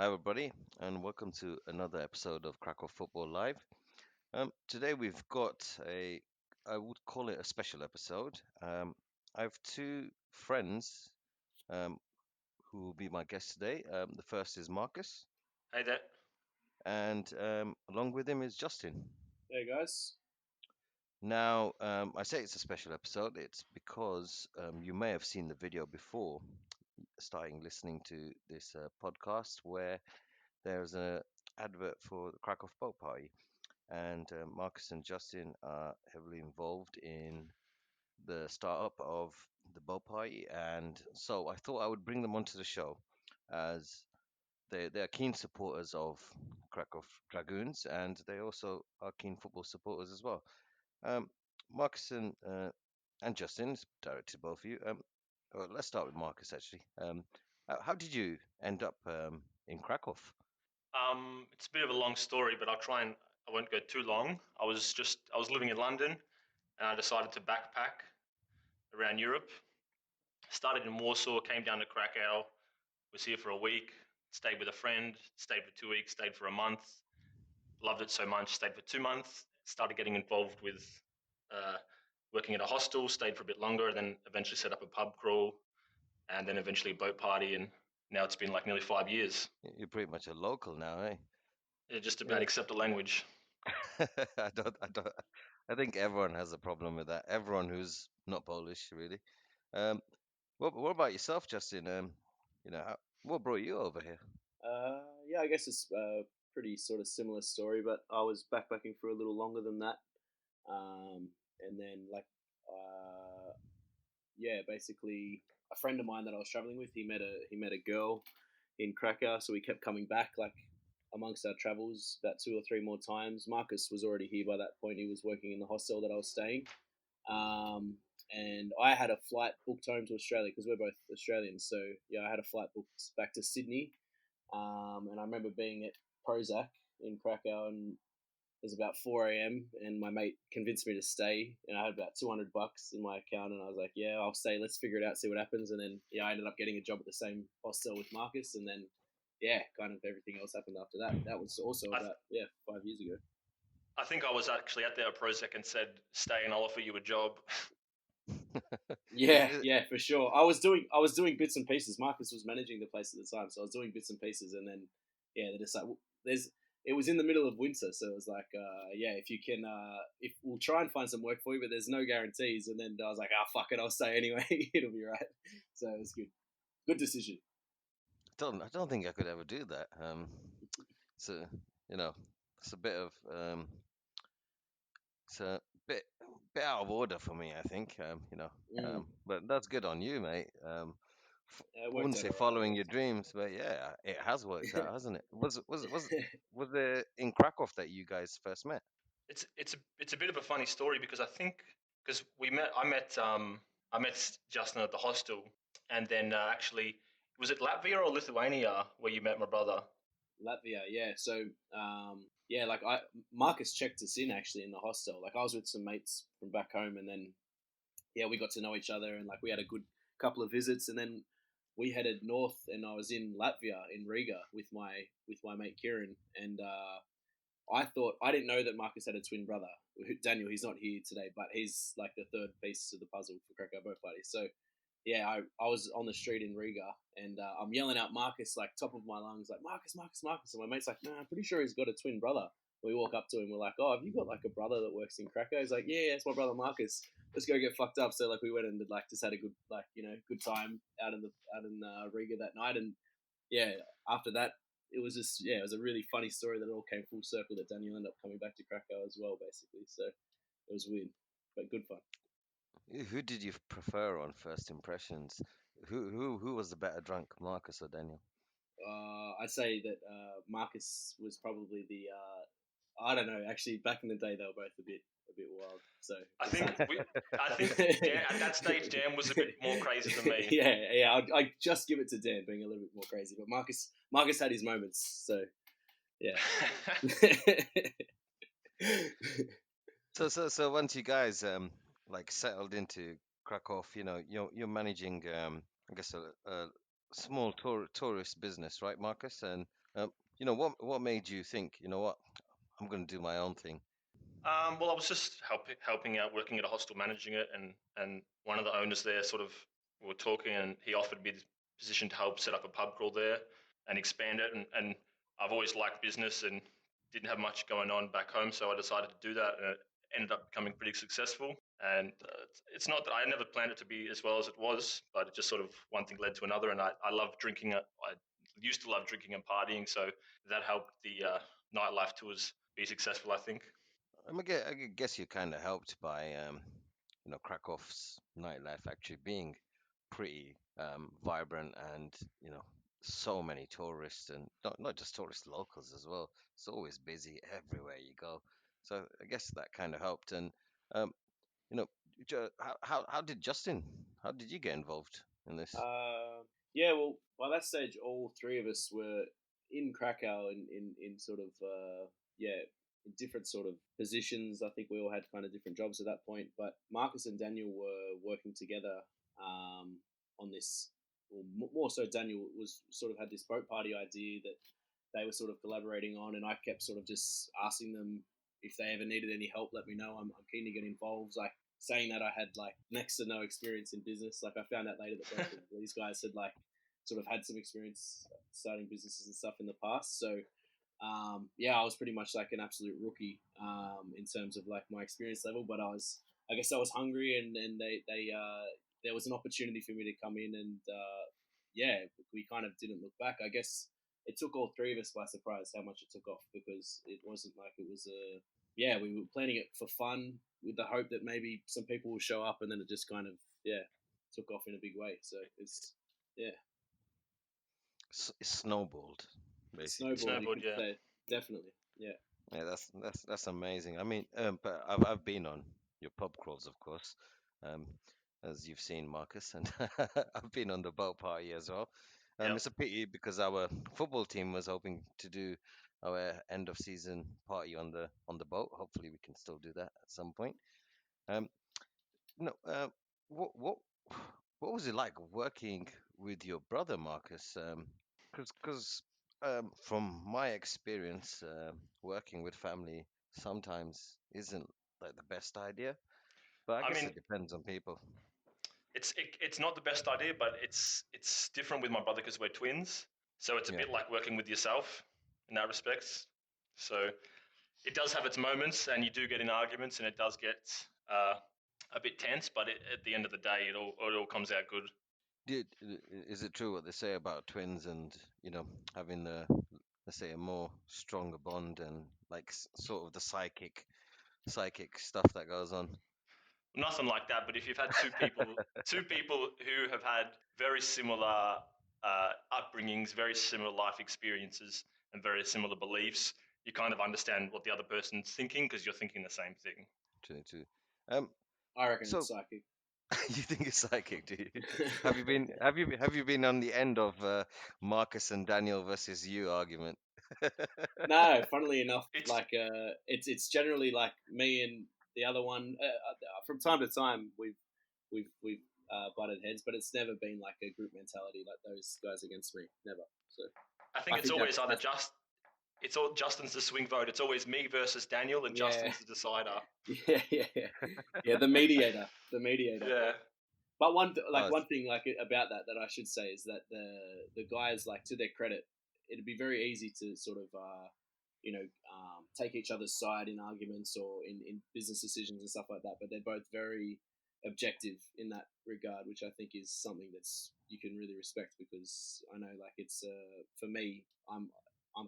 Hi, everybody, and welcome to another episode of Krakow Football Live. Today we've got I would call it a special episode. I have two friends um, who will be my guests today. The first is Marcus, Hey there. and along with him is Justin. Hey guys. Now, I say it's a special episode. It's because you may have seen the video before starting listening to this podcast where there's a advert for the Krakow Football Party. And Marcus and Justin are heavily involved in the startup of the boat party, and so I thought I would bring them onto the show as they're keen supporters of Krakow Dragoons, and they also are keen football supporters as well. Um, Marcus and Justin, it's directed to both of you. Well, let's start with Marcus actually. How did you end up in Krakow? It's a bit of a long story, but I won't go too long. I was living in London and I decided to backpack around Europe. Started in Warsaw, came down to Krakow, was here for a week, stayed with a friend, stayed for 2 weeks, stayed for a month, loved it so much, stayed for 2 months, started getting involved with uh, working at a hostel, stayed for a bit longer, and then eventually set up a pub crawl, and then eventually a boat party, and now it's been like nearly 5 years. You're pretty much a local now, eh? Yeah, just about Yeah. accept the language. I don't. I think everyone has a problem with that. Everyone who's not Polish, really. Um, what about yourself, Justin? What brought you over here? Yeah, I guess it's a pretty sort of similar story, but I was backpacking for a little longer than that. And then yeah, basically a friend of mine that I was traveling with, he met a girl in Krakow, so we kept coming back like amongst our travels about two or three more times. Marcus was already here by that point. He was working in the hostel that I was staying. Um, and I had a flight booked home to Australia because we're both Australians. So yeah, I had a flight booked back to Sydney. And I remember being at Prozac in Krakow, and it was about 4 a.m. and my mate convinced me to stay, and I had about $200 in my account, and I was like, yeah, I'll stay. Let's figure it out, see what happens. And then yeah, I ended up getting a job at the same hostel with Marcus, and then yeah, kind of everything else happened after that. That was also I, th- about 5 years ago. I think I was actually at there at Prozac and said, "Stay, and I'll offer you a job." Is Yeah, it, yeah, for sure. I was doing bits and pieces. Marcus was managing the place at the time, so I was doing bits and pieces, and then yeah, they decided there's. It was in the middle of winter, so it was like, yeah, if you can, if we'll try and find some work for you, but there's no guarantees. And then I was like, fuck it, I'll stay anyway. It'll be right. So it was good, good decision. I don't think I could ever do that. So you know, it's a bit of it's a bit out of order for me, I think. Mm. But that's good on you, mate. Yeah, it I worked wouldn't out say all right, following your dreams, but yeah, it has worked out, hasn't it? Was it in Krakow that you guys first met? It's a bit of a funny story because I think because I met Justin at the hostel, and then actually was it Latvia or Lithuania where you met my brother? Latvia, yeah. So, yeah, like Marcus checked us in actually in the hostel. Like I was with some mates from back home, and then yeah, we got to know each other, and like we had a good couple of visits, and then we headed north, and I was in Latvia in Riga with my mate Kieran, and I didn't know that Marcus had a twin brother, Daniel. He's not here today, but he's like the third piece of the puzzle for Krakow Boat Party. So yeah, I was on the street in Riga, and I'm yelling out Marcus like top of my lungs, like Marcus, Marcus, Marcus, and my mate's like, no, I'm pretty sure he's got a twin brother. We walk up to him, we're like, oh, have you got like a brother that works in Krakow? He's like, yeah, it's my brother Marcus. Let's go get fucked up. So like we went and like just had a good good time out in Riga that night, and yeah, after that it was just it was a really funny story that it all came full circle that Daniel ended up coming back to Krakow as well, basically. So it was weird, but good fun. Who did you prefer on first impressions? Who was the better drunk, Marcus or Daniel? I'd say that Marcus was probably the I don't know. Actually, back in the day, they were both a bit wild. So I it's hard think to. At that stage Dan was a bit more crazy than me. Yeah, yeah. I just give it to Dan being a little bit more crazy, but Marcus had his moments. So yeah. So once you guys like settled into Krakow, you're managing I guess a small tourist business, right, Marcus? And What made you think, you know what, I'm going to do my own thing? Well, I was just helping out, working at a hostel, managing it, and one of the owners there sort of we were talking, and he offered me the position to help set up a pub crawl there and expand it. And I've always liked business and didn't have much going on back home, so I decided to do that, and it ended up becoming pretty successful. And it's not that I never planned it to be as well as it was, but it just sort of one thing led to another, and I love drinking. I used to love drinking and partying, so that helped the nightlife tours be successful, I think. I guess you kind of helped by, Krakow's nightlife actually being pretty vibrant and, so many tourists and not just tourists, locals as well. It's always busy everywhere you go. So I guess that kind of helped. And, um, you know, how did how did you get involved in this? Yeah, well, by that stage, all three of us were in Krakow in sort of yeah, in different sort of positions. I think we all had kind of different jobs at that point. But Marcus and Daniel were working together on this. Or more so, Daniel was sort of had this boat party idea that they were sort of collaborating on, and I kept sort of just asking them if they ever needed any help. Let me know. I'm keen to get involved. Like saying that I had like next to no experience in business. Like I found out later that both of these guys had like sort of had some experience starting businesses and stuff in the past. So yeah, I was pretty much like an absolute rookie in terms of like my experience level. But I guess I was hungry, and there was an opportunity for me to come in, and yeah, we kind of didn't look back. I guess it took all three of us by surprise how much it took off, because it wasn't like it was a yeah, we were planning it for fun with the hope that maybe some people will show up, and then it just kind of yeah took off in a big way. So it's yeah, It snowballed, it basically. snowballed. You Snowboard, could yeah. say definitely. Yeah, Yeah, that's amazing. I mean, but I've been on your pub crawls, of course, um, as you've seen, Marcus, and I've been on the boat party as well. Yep. It's a pity because our football team was hoping to do our end of season party on the boat. Hopefully, we can still do that at some point. Um, no, what what what was it like working with your brother, Marcus? Because from my experience, working with family sometimes isn't like the best idea, but I I guess mean, it depends on people. it's not the best idea, but it's different with my brother because we're twins. So it's a Yeah. bit like working with yourself in that respect. So it does have its moments, and you do get in arguments, and it does get a bit tense. But at the end of the day, it all comes out good. Is it true what they say about twins and, having let's say a more stronger bond and like sort of the psychic stuff that goes on? Nothing like that. But if you've had two people who have had very similar upbringings, very similar life experiences, and very similar beliefs, you kind of understand what the other person's thinking because you're thinking the same thing. True. Um, I reckon it's so psychic. you think it's psychic, do you? Have you been on the end of Marcus and Daniel versus you argument? No, funnily enough, It's like it's generally like me and the other one. From time to time, we've butted heads, but it's never been like a group mentality like those guys against me. Never. So I think I it's think always either that's just it's all Justin's the swing vote. It's always me versus Daniel, and yeah, Justin's the decider. yeah. The mediator. Yeah. But Oh, one thing like about that I should say is that the guys, like, to their credit, it'd be very easy to sort of take each other's side in arguments or in business decisions and stuff like that. But they're both very objective in that regard, which I think is something that's you can really respect, because I know like it's for me, I'm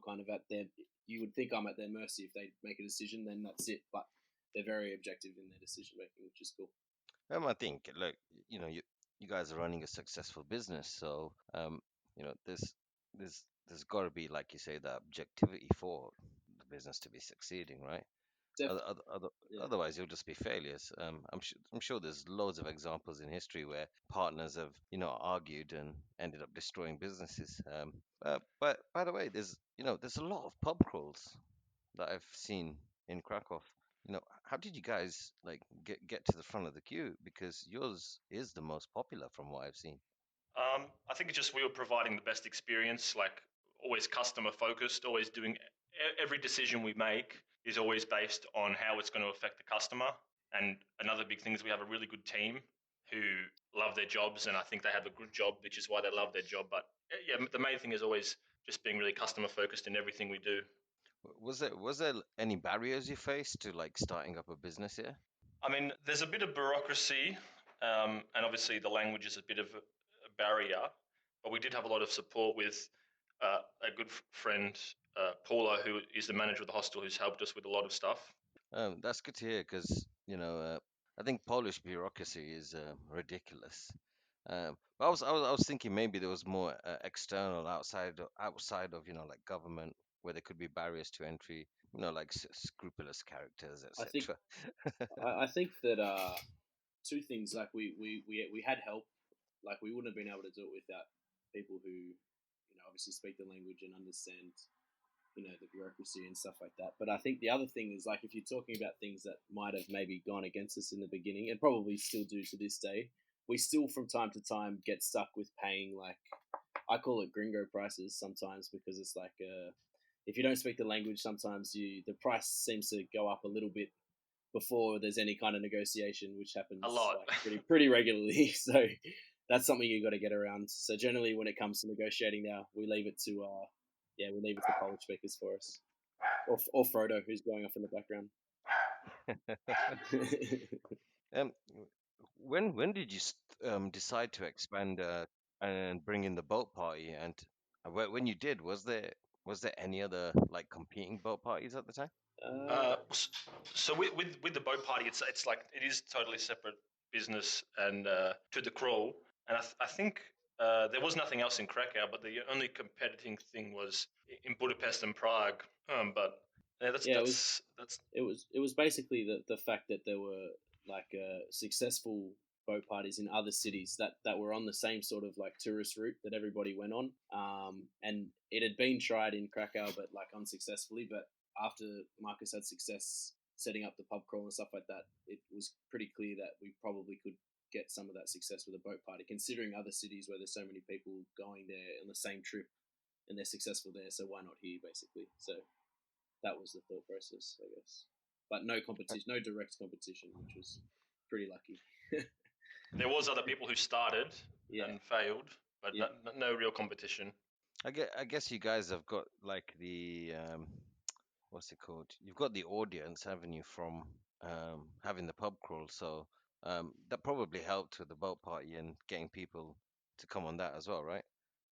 kind of at their. You would think I'm at their mercy if they make a decision, then that's it. But they're very objective in their decision making, which is cool. I think, look, you guys are running a successful business, so there's got to be, like you say, the objectivity for the business to be succeeding, right? Other, Definitely, other, other, yeah. Otherwise, you'll just be failures. I'm sure there's loads of examples in history where partners have, argued and ended up destroying businesses. But by the way, there's a lot of pub crawls that I've seen in Krakow. How did you guys like get to the front of the queue? Because yours is the most popular from what I've seen. I think it's just we were providing the best experience. Like always customer focused, always doing every decision we make is always based on how it's going to affect the customer. And another big thing is we have a really good team who love their jobs, and I think they have a good job, which is why they love their job. But yeah, the main thing is always just being really customer focused in everything we do. Was there any barriers you faced to like starting up a business here? I mean, there's a bit of bureaucracy, and obviously the language is a bit of a barrier, but we did have a lot of support with a good friend, Paula, who is the manager of the hostel, who's helped us with a lot of stuff. That's good to hear because I think Polish bureaucracy is ridiculous. I was thinking maybe there was more external outside of like government where there could be barriers to entry, like scrupulous characters, I think etc. I think that two things, like we had help, like we wouldn't have been able to do it without people who obviously speak the language and understand the bureaucracy and stuff like that. But I think the other thing is, like, if you're talking about things that might have maybe gone against us in the beginning and probably still do to this day, we still from time to time get stuck with paying, like, I call it gringo prices sometimes, because it's like if you don't speak the language, sometimes the price seems to go up a little bit before there's any kind of negotiation, which happens A lot. like pretty regularly. So that's something you got to get around. So generally, when it comes to negotiating, now we leave it to Polish speakers for us, or Frodo, who's going off in the background. Um, when did you decide to expand and bring in the boat party? And when you did, was there any other like competing boat parties at the time? uh, So with the boat party, it's like it is totally separate business and to the crawl. And I think there was nothing else in Krakow, but the only competing thing was in Budapest and Prague. But yeah, yeah, that's it was basically the fact that there were like successful boat parties in other cities that were on the same sort of like tourist route that everybody went on. And it had been tried in Krakow, but like unsuccessfully. But after Markus had success setting up the pub crawl and stuff like that, it was pretty clear that we probably could get some of that success with a boat party, considering other cities where there's so many people going there on the same trip and they're successful there. So why not here, basically? So that was the thought process, I guess. But no competition, no direct competition, which was pretty lucky. there was other people who started Yeah, and failed, but yeah, no real competition. I guess you guys have got like the what's it called? You've got the audience, haven't you, from having the pub crawl? So that probably helped with the boat party and getting people to come on that as well, right?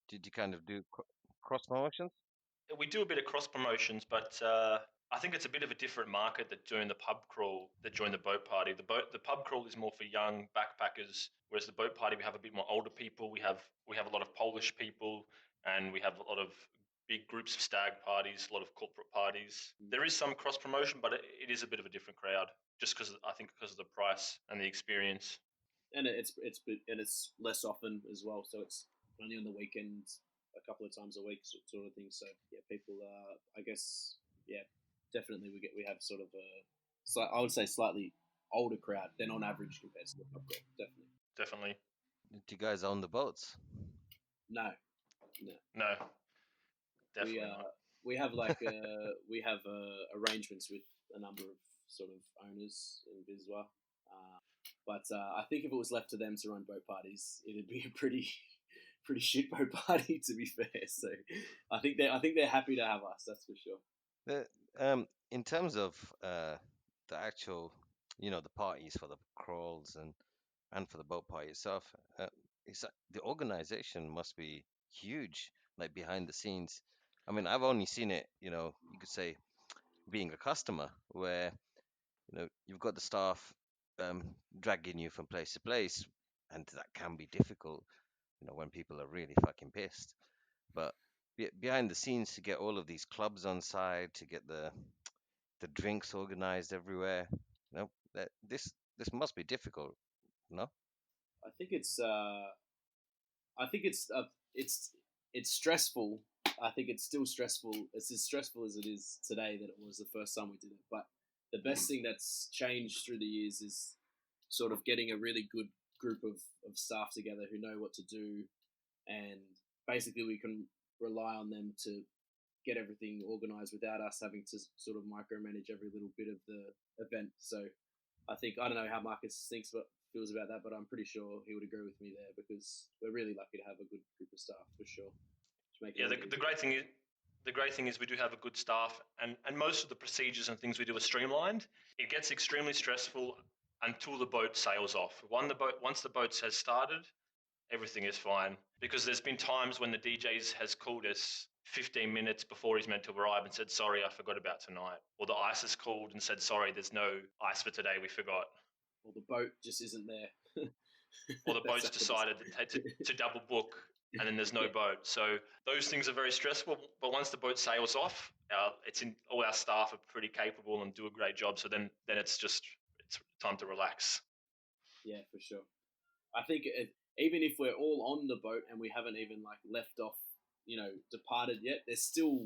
Did you kind of do cross promotions? We do a bit of cross promotions, but I think it's a bit of a different market that doing the pub crawl that join the boat party. The pub crawl is more for young backpackers, whereas the boat party we have a bit more older people. We have a lot of Polish people, and we have a lot of big groups of stag parties, a lot of corporate parties. There is some cross promotion, but it is a bit of a different crowd, just because I think because of the price and the experience. and it's less often as well. So it's only on the weekends, a couple of times a week, sort of thing. So yeah, people, I guess, yeah, definitely we have sort of I would say slightly older crowd than on average compared to the pub crawl. Definitely. Definitely, Did you guys own the boats? No, no. no, we definitely not. we have like we have arrangements with a number of sort of owners in Biswa, but I think if it was left to them to run boat parties, it'd be a pretty shit boat party, to be fair. So I think they're happy to have us. That's for sure. In terms of the actual, the parties for the crawls and for the boat party itself, the organization must be huge, like behind the scenes. I mean, I've only seen it, you could say being a customer, where you've got the staff um, dragging you from place to place, and that can be difficult, when people are really fucking pissed. But behind the scenes, to get all of these clubs on side, to get the drinks organized everywhere, that this must be difficult, no? I think I think it's stressful. I think it's still stressful. It's as stressful as it is today that it was the first time we did it. But the best thing that's changed through the years is sort of getting a really good group of staff together who know what to do, and basically rely on them to get everything organized without us having to sort of micromanage every little bit of the event. So I think, I don't know how Markus feels about that, but I'm pretty sure he would agree with me there, because we're really lucky to have a good group of staff for sure. To make it Yeah, the great thing is we do have a good staff, and most of the procedures and things we do are streamlined. It gets extremely stressful until the boat sails off. Once the boat has started, everything is fine, because there's been times when the DJs has called us 15 minutes before he's meant to arrive and said, sorry, I forgot about tonight. Or the ice has called and said, sorry, there's no ice for today, we forgot. Or the boat just isn't there. Or the boat's decided to double book and then there's no boat. So those things are very stressful. But once the boat sails off, all our staff are pretty capable and do a great job. So then it's time to relax. Yeah, for sure. I think even if we're all on the boat and we haven't even like left off, departed yet, there's still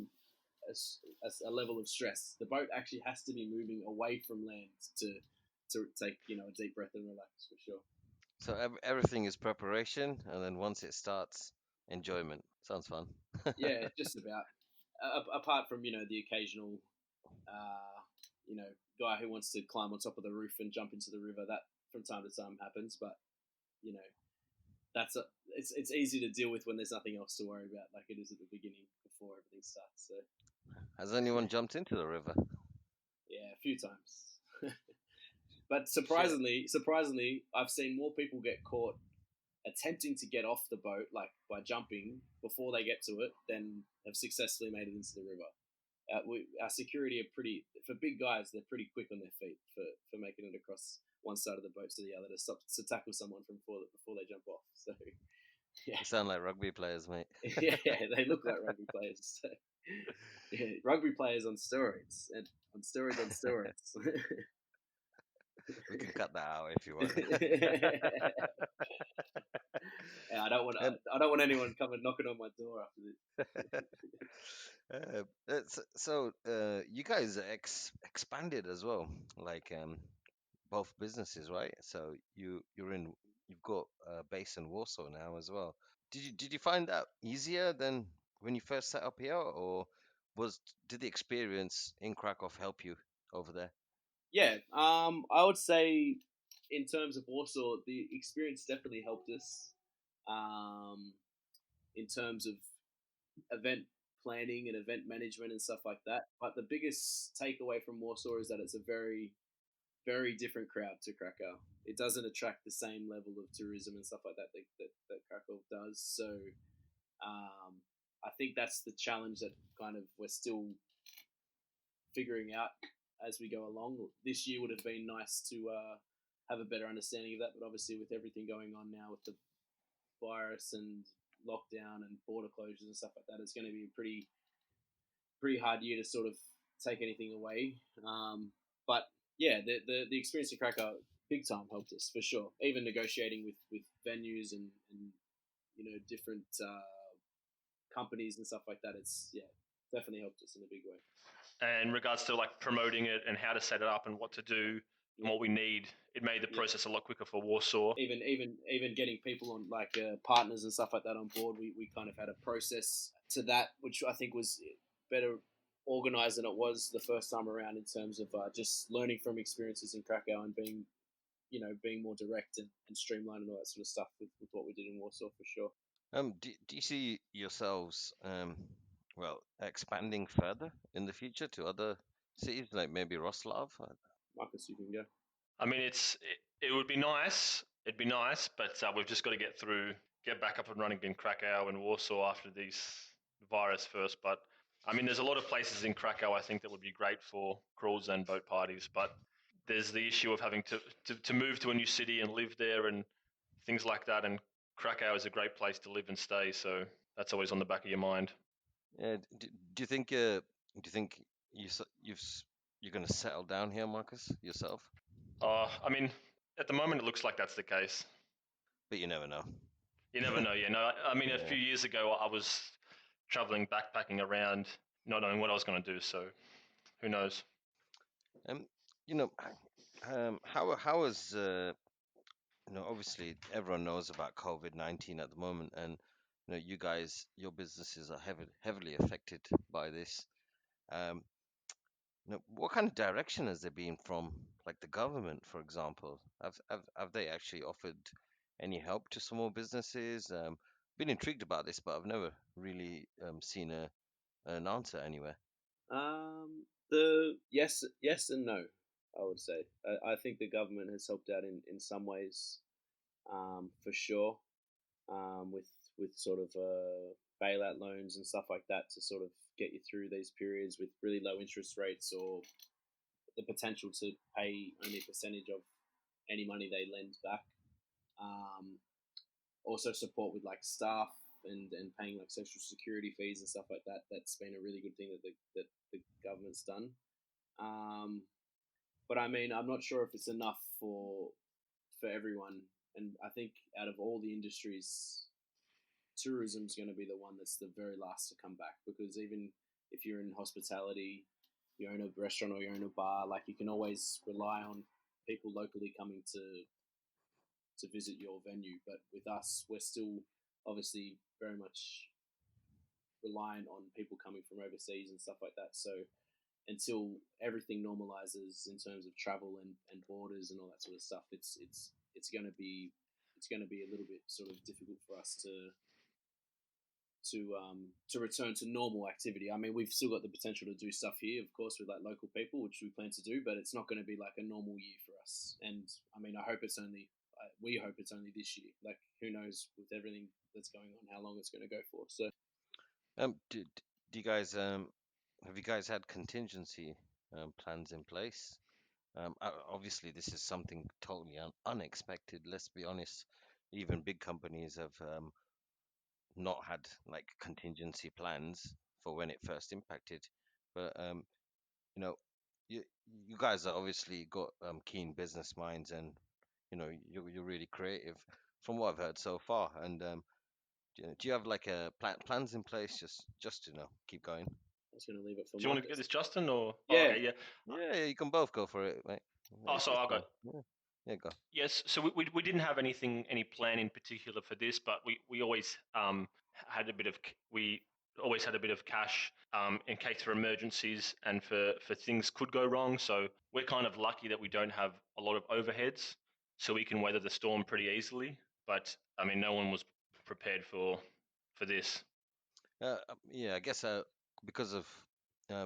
a level of stress. The boat actually has to be moving away from land to take a deep breath and relax, for sure. So everything is preparation, and then once it starts, enjoyment. Sounds fun. Yeah, just about. Apart from the occasional, guy who wants to climb on top of the roof and jump into the river. That from time to time happens, but you know it's easy to deal with when there's nothing else to worry about, like it is at the beginning before everything starts. So Has anyone jumped into the river? yeah, a few times. But Shit. surprisingly, I've seen more people get caught attempting to get off the boat, like by jumping before they get to it, than have successfully made it into the river. Our security are pretty, for big guys, they're pretty quick on their feet for making it across one side of the boat to the other to tackle someone before they jump off. So yeah, You sound like rugby players, mate. yeah, they look like rugby players. So, yeah, rugby players on steroids and on steroids. We can cut that out if you want. Yeah, I don't And want anyone coming knocking on my door after this. you guys are expanded as well, like both businesses, right? So you've got a base in Warsaw now as well. Did you find that easier than when you first set up here, or was did the experience in Krakow help you over there? Yeah, I would say in terms of Warsaw, the experience definitely helped us. Um, in terms of event planning and event management and stuff like that. But the biggest takeaway from Warsaw is that it's a very, very different crowd to Krakow. It doesn't attract the same level of tourism and stuff like that Krakow does. So I think that's the challenge that kind of we're still figuring out as we go along. This year would have been nice to have a better understanding of that, but obviously with everything going on now with the virus and lockdown and border closures and stuff like that, it's going to be a pretty hard year to sort of take anything away. But yeah, the experience in Krakow big time helped us for sure. Even negotiating with venues and different companies and stuff like that, it's definitely helped us in a big way. And in regards to like promoting it and how to set it up and what to do and what we need, it made the process a lot quicker for Warsaw. Even getting people on, like partners and stuff like that on board, we kind of had a process to that, which I think was better organized than it was the first time around, in terms of just learning from experiences in Krakow and being more direct and streamlined and all that sort of stuff with what we did in Warsaw, for sure. Do you see yourselves expanding further in the future to other cities, like maybe Roslav? Markus, you can go. I mean, it would be nice. It'd be nice, but we've just got to get back up and running in Krakow and Warsaw after these virus first. But I mean, there's a lot of places in Krakow I think that would be great for cruise and boat parties. But there's the issue of having to move to a new city and live there and things like that. And Krakow is a great place to live and stay, so that's always on the back of your mind. Yeah, do you think you're going to settle down here, Marcus, yourself? I mean, at the moment it looks like that's the case. But you never know. You never know. I mean, a Yeah. few years ago I was traveling, backpacking around, not knowing what I was going to do. So who knows? Um, you know, how is obviously everyone knows about COVID-19 at the moment, and you guys, your businesses are heavily affected by this. Um, what kind of direction has there been from, like, the government, for example? Have they actually offered any help to small businesses? Been intrigued about this, but I've never really seen an answer anywhere. The yes and no, I would say. I think the government has helped out in some ways, for sure, with sort of bailout loans and stuff like that to sort of get you through these periods with really low interest rates or the potential to pay only a percentage of any money they lend back. Um, Also support with like staff and paying like social security fees and stuff like that. That's been a really good thing that the government's done. Um, but I mean, I'm not sure if it's enough for everyone. And I think out of all the industries, tourism's going to be the one that's the very last to come back, because even if you're in hospitality, you own a restaurant or you own a bar, like you can always rely on people locally coming to visit your venue. But with us, we're still obviously very much reliant on people coming from overseas and stuff like that. So until everything normalizes in terms of travel and borders and all that sort of stuff, it's going to be a little bit sort of difficult for us to return to normal activity. I mean, we've still got the potential to do stuff here, of course, with like local people, which we plan to do, but it's not going to be like a normal year for us. And I mean, we hope it's only this year. Like, who knows with everything that's going on, how long it's going to go for. So Do you guys have you guys had contingency plans in place? Obviously, this is something totally unexpected. Let's be honest. Even big companies have not had like contingency plans for when it first impacted. But you know, you you guys are obviously got keen business minds, and you're really creative from what I've heard so far. And do you have like a plans in place just to keep going? I was going to leave it for Do you want to get Marcus. this, Justin, or? Oh, Yeah, okay, yeah. Yeah, you can both go for it, mate. Oh, so It's I'll go. fine. Yeah, yeah, go. Yes, so we didn't have any plan in particular for this, but we always had a bit of we always had a bit of cash in case for emergencies and for things could go wrong. So we're kind of lucky that we don't have a lot of overheads, so we can weather the storm pretty easily. But I mean, no one was prepared for this. Yeah, I guess because of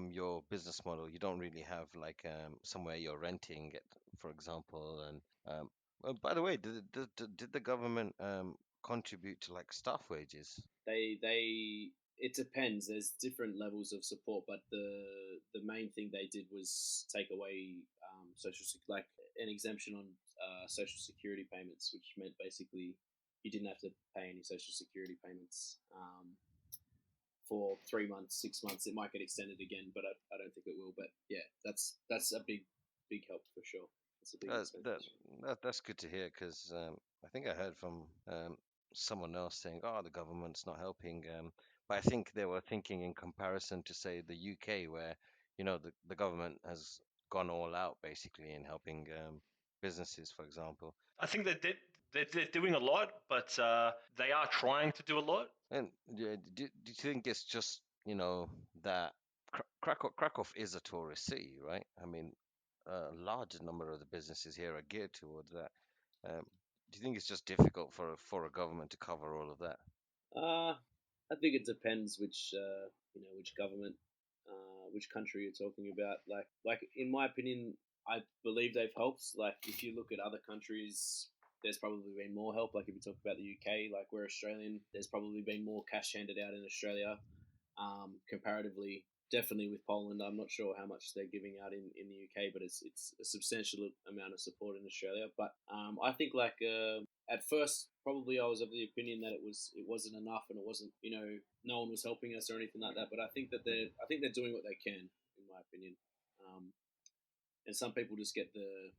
your business model, you don't really have like somewhere you're renting it, for example. And well, by the way, did the government contribute to like staff wages? they it depends. There's different levels of support, but the main thing they did was take away like an exemption on social security payments, which meant basically you didn't have to pay any social security payments for 3 months, 6 months. It might get extended again, but I don't think it will. But yeah, that's a big help for sure. It's a big Uh, expense. that, that's good to hear because I think I heard from someone else saying, "Oh, the government's not helping." But I think they were thinking in comparison to say the UK, where the government has gone all out basically in helping businesses, for example. I think that they're doing a lot, but they are trying to do a lot. And do you think it's just that Krakow is a tourist city, right? I mean, a large number of the businesses here are geared towards that. Um, do you think it's just difficult for a government to cover all of that? Uh, I think it depends which government, which country you're talking about. Like in my opinion, I believe they've helped. Like if you look at other countries, there's probably been more help. Like if you talk about the UK, like we're Australian, there's probably been more cash handed out in Australia, comparatively. Definitely with Poland, I'm not sure how much they're giving out in the UK, but it's a substantial amount of support in Australia. But I think like at first, probably I was of the opinion that it wasn't enough and it wasn't no one was helping us or anything like that. But I think they're doing what they can, in my opinion. Um, and some people just get the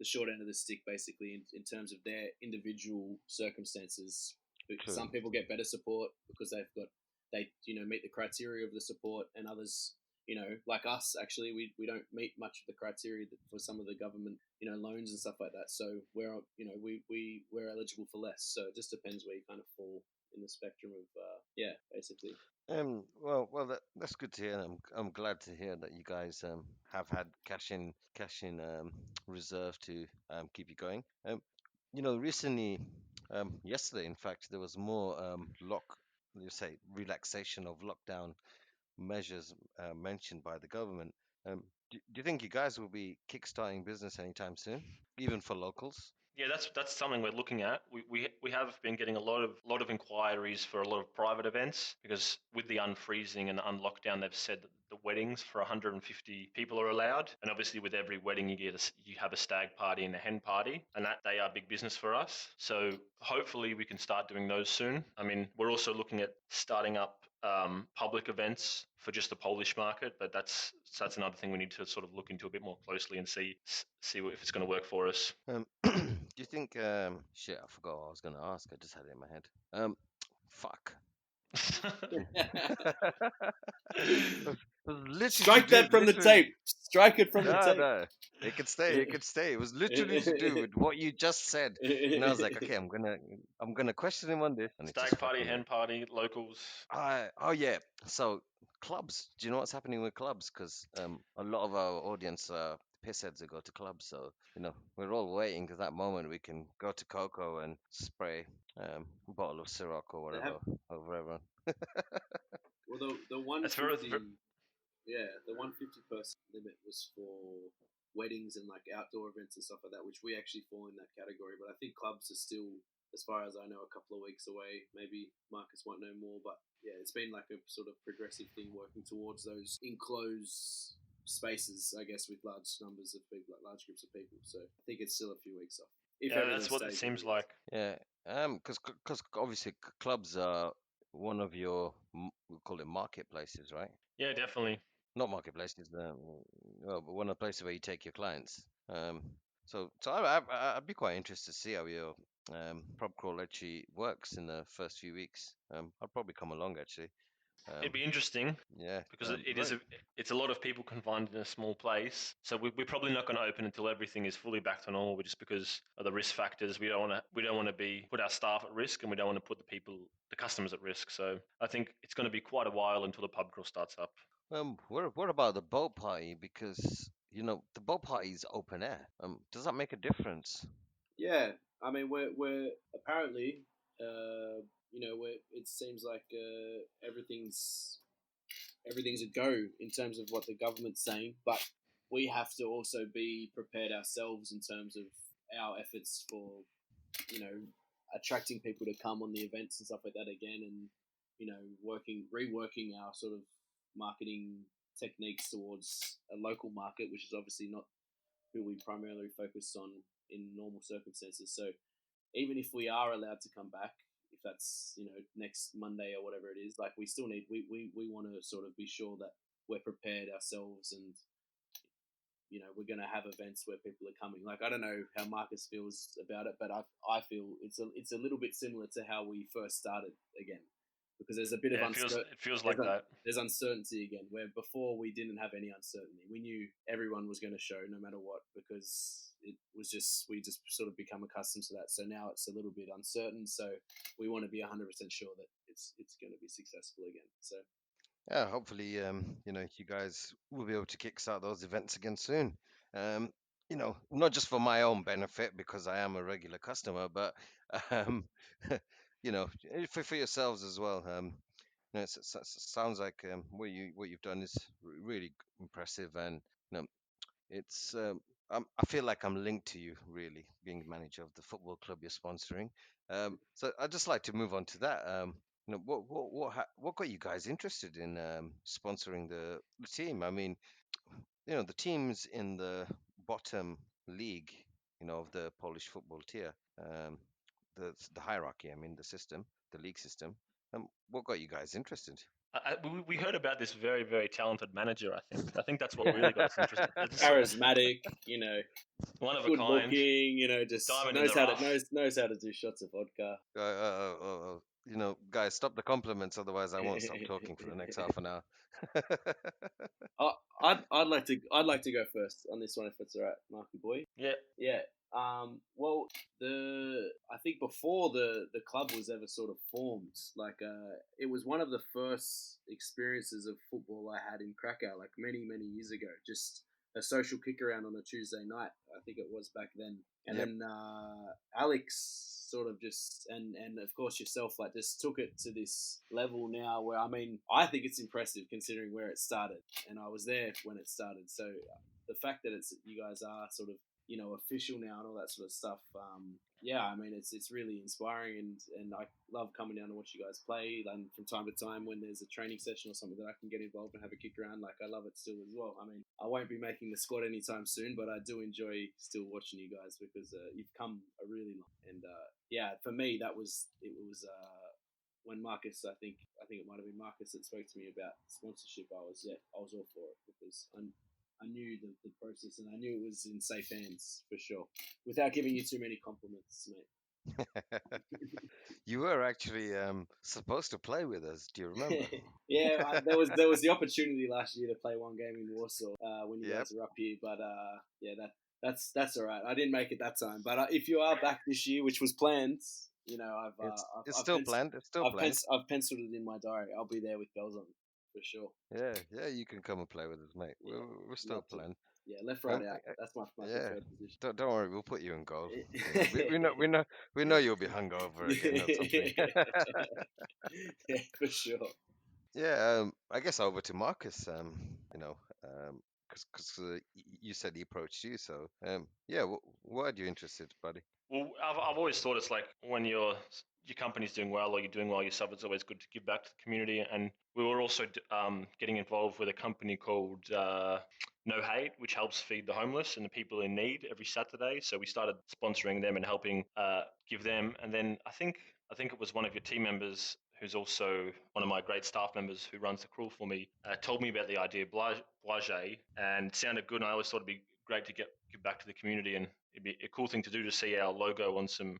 short end of the stick basically in terms of their individual circumstances. True. Some people get better support because they meet the criteria of the support, and others like us actually we don't meet much of the criteria for some of the government loans and stuff like that. So we're eligible for less. So it just depends where you kind of fall in the spectrum of basically. That's good to hear. I'm glad to hear that you guys have had cash in reserve to keep you going. Recently, yesterday, in fact, there was more relaxation of lockdown measures mentioned by the government. Do you think you guys will be kickstarting business anytime soon, even for locals? Yeah, that's something we're looking at. We have been getting a lot of inquiries for a lot of private events because with the unfreezing and the unlockdown, they've said that the weddings for 150 people are allowed, and obviously with every wedding you have a stag party and a hen party, and that they are big business for us. So hopefully we can start doing those soon. I mean, we're also looking at starting up public events for just the Polish market, but that's another thing we need to sort of look into a bit more closely and see if it's going to work for us. Do you think? Shit, I forgot what I was gonna ask. I just had it in my head. Fuck. It was literally Strike that from the tape. Strike it from the No, tape. no. It could stay. It could stay. It was literally to do with what you just said. And I was like, okay, I'm gonna question him on this, and it just Stag party, fucking hen party, locals. oh yeah. So clubs. Do you know what's happening with clubs? Because a lot of our audience are pissheads who go to clubs. So we're all waiting to that moment we can go to Coco and spray a bottle of Ciroc or They whatever have over everyone. well the That's very, 150 the 150 person limit was for weddings and like outdoor events and stuff like that, which we actually fall in that category. But I think clubs are still, as far as I know, a couple of weeks away. Maybe Marcus won't know more, but yeah, it's been like a sort of progressive thing working towards those enclosed spaces, I guess, with large numbers of people, like large groups of people. So I think it's still a few weeks off. If yeah, everything that's what it stays seems as it is. like. Yeah, because obviously clubs are one of your we call it marketplaces, right? Yeah, definitely. Not marketplaces, but one of the places where you take your clients. So I'd be quite interested to see how your pub crawl actually works in the first few weeks. I'll probably come along actually. It'd Um, be interesting yeah, because right. it's a lot of people confined in a small place. So we're probably not going to open until everything is fully back to normal, just because of the risk factors. We don't want to be put our staff at risk, and we don't want to put the customers at risk. So I think it's going to be quite a while until the pub crawl starts up. What about the boat party? Because the boat party is open air. Does that make a difference? Yeah, I mean, we're apparently, it seems like everything's a go in terms of what the government's saying, but we have to also be prepared ourselves in terms of our efforts for, you know, attracting people to come on the events and stuff like that again, and reworking our sort of marketing techniques towards a local market, which is obviously not who we primarily focus on in normal circumstances. So even if we are allowed to come back, if that's next Monday or whatever it is, like we still need we want to sort of be sure that we're prepared ourselves, and we're going to have events where people are coming. Like I don't know how Marcus feels about it, but I feel it's a little bit similar to how we first started again, because there's a bit of Yeah, it feels like that. there's uncertainty again, where before we didn't have any uncertainty. We knew everyone was going to show no matter what, because we just sort of become accustomed to that. So now it's a little bit uncertain. So we want to be 100% sure that it's going to be successful again. So Yeah, hopefully, you guys will be able to kickstart those events again soon. Not just for my own benefit because I am a regular customer, but um, for yourselves as well. Sounds like what you've done is really impressive, and you know, it's I feel like I'm linked to you really, being the manager of the football club you're sponsoring. So I'd just like to move on to that. What got you guys interested in sponsoring the team? I mean, the teams in the bottom league, of the Polish football tier, the hierarchy. I mean, the system, the league system. What got you guys interested? We heard about this very, very talented manager. I think that's what really got us interested. charismatic, One of a good kind, looking, just diamond in the rough. knows how to do shots of vodka. Guys, stop the compliments, otherwise I won't stop talking for the next half an hour. I'd like to go first on this one if it's all right, Marky boy. Yeah, Yeah. Well, I think before the club was ever sort of formed, like it was one of the first experiences of football I had in Krakow, like many years ago. Just a social kick around on a Tuesday night, I think it was back then. And Yep. then Alex sort of just and of course yourself like just took it to this level now where I mean I think it's impressive considering where it started, and I was there when it started. So the fact that you guys are sort of official now and all that sort of stuff. Yeah, I mean it's really inspiring, and I love coming down to watch you guys play. And from time to time, when there's a training session or something that I can get involved and have a kick around, like I love it still as well. I mean, I won't be making the squad anytime soon, but I do enjoy still watching you guys because you've come a really long. And yeah, for me that was it was. When Markus, I think it might have been Markus that spoke to me about sponsorship. I was all for it because I knew the process and I knew it was in safe hands for sure. Without giving you too many compliments, mate. You were actually supposed to play with us. Do you remember? Yeah, there was the opportunity last year to play one game in Warsaw when you Yep. guys were up here, but yeah, that's all right. I didn't make it that time, but if you are back this year, which was planned, It's still planned. It's still planned. I've penciled it in my diary. I'll be there with bells on for sure. Yeah. You can come and play with us, mate. Yeah, We're still love to. planned. Yeah, left, right, out. I- That's my yeah. preferred position. Don't worry. We'll put you in goal. You know, we know you'll be hungover again or something. Yeah, for sure. Yeah. I guess over to Marcus. Because you said he approached you, so yeah. Why are you interested, buddy? Well, I've always thought it's like when your company's doing well or you're doing well yourself, it's always good to give back to the community. And we were also getting involved with a company called No Hate, which helps feed the homeless and the people in need every Saturday. So we started sponsoring them and helping give them. And then I think it was one of your team members who's also one of my great staff members who runs the crawl for me, told me about the idea, Blage, and it sounded good. And I always thought it'd be great to give back to the community, and it'd be a cool thing to do to see our logo on some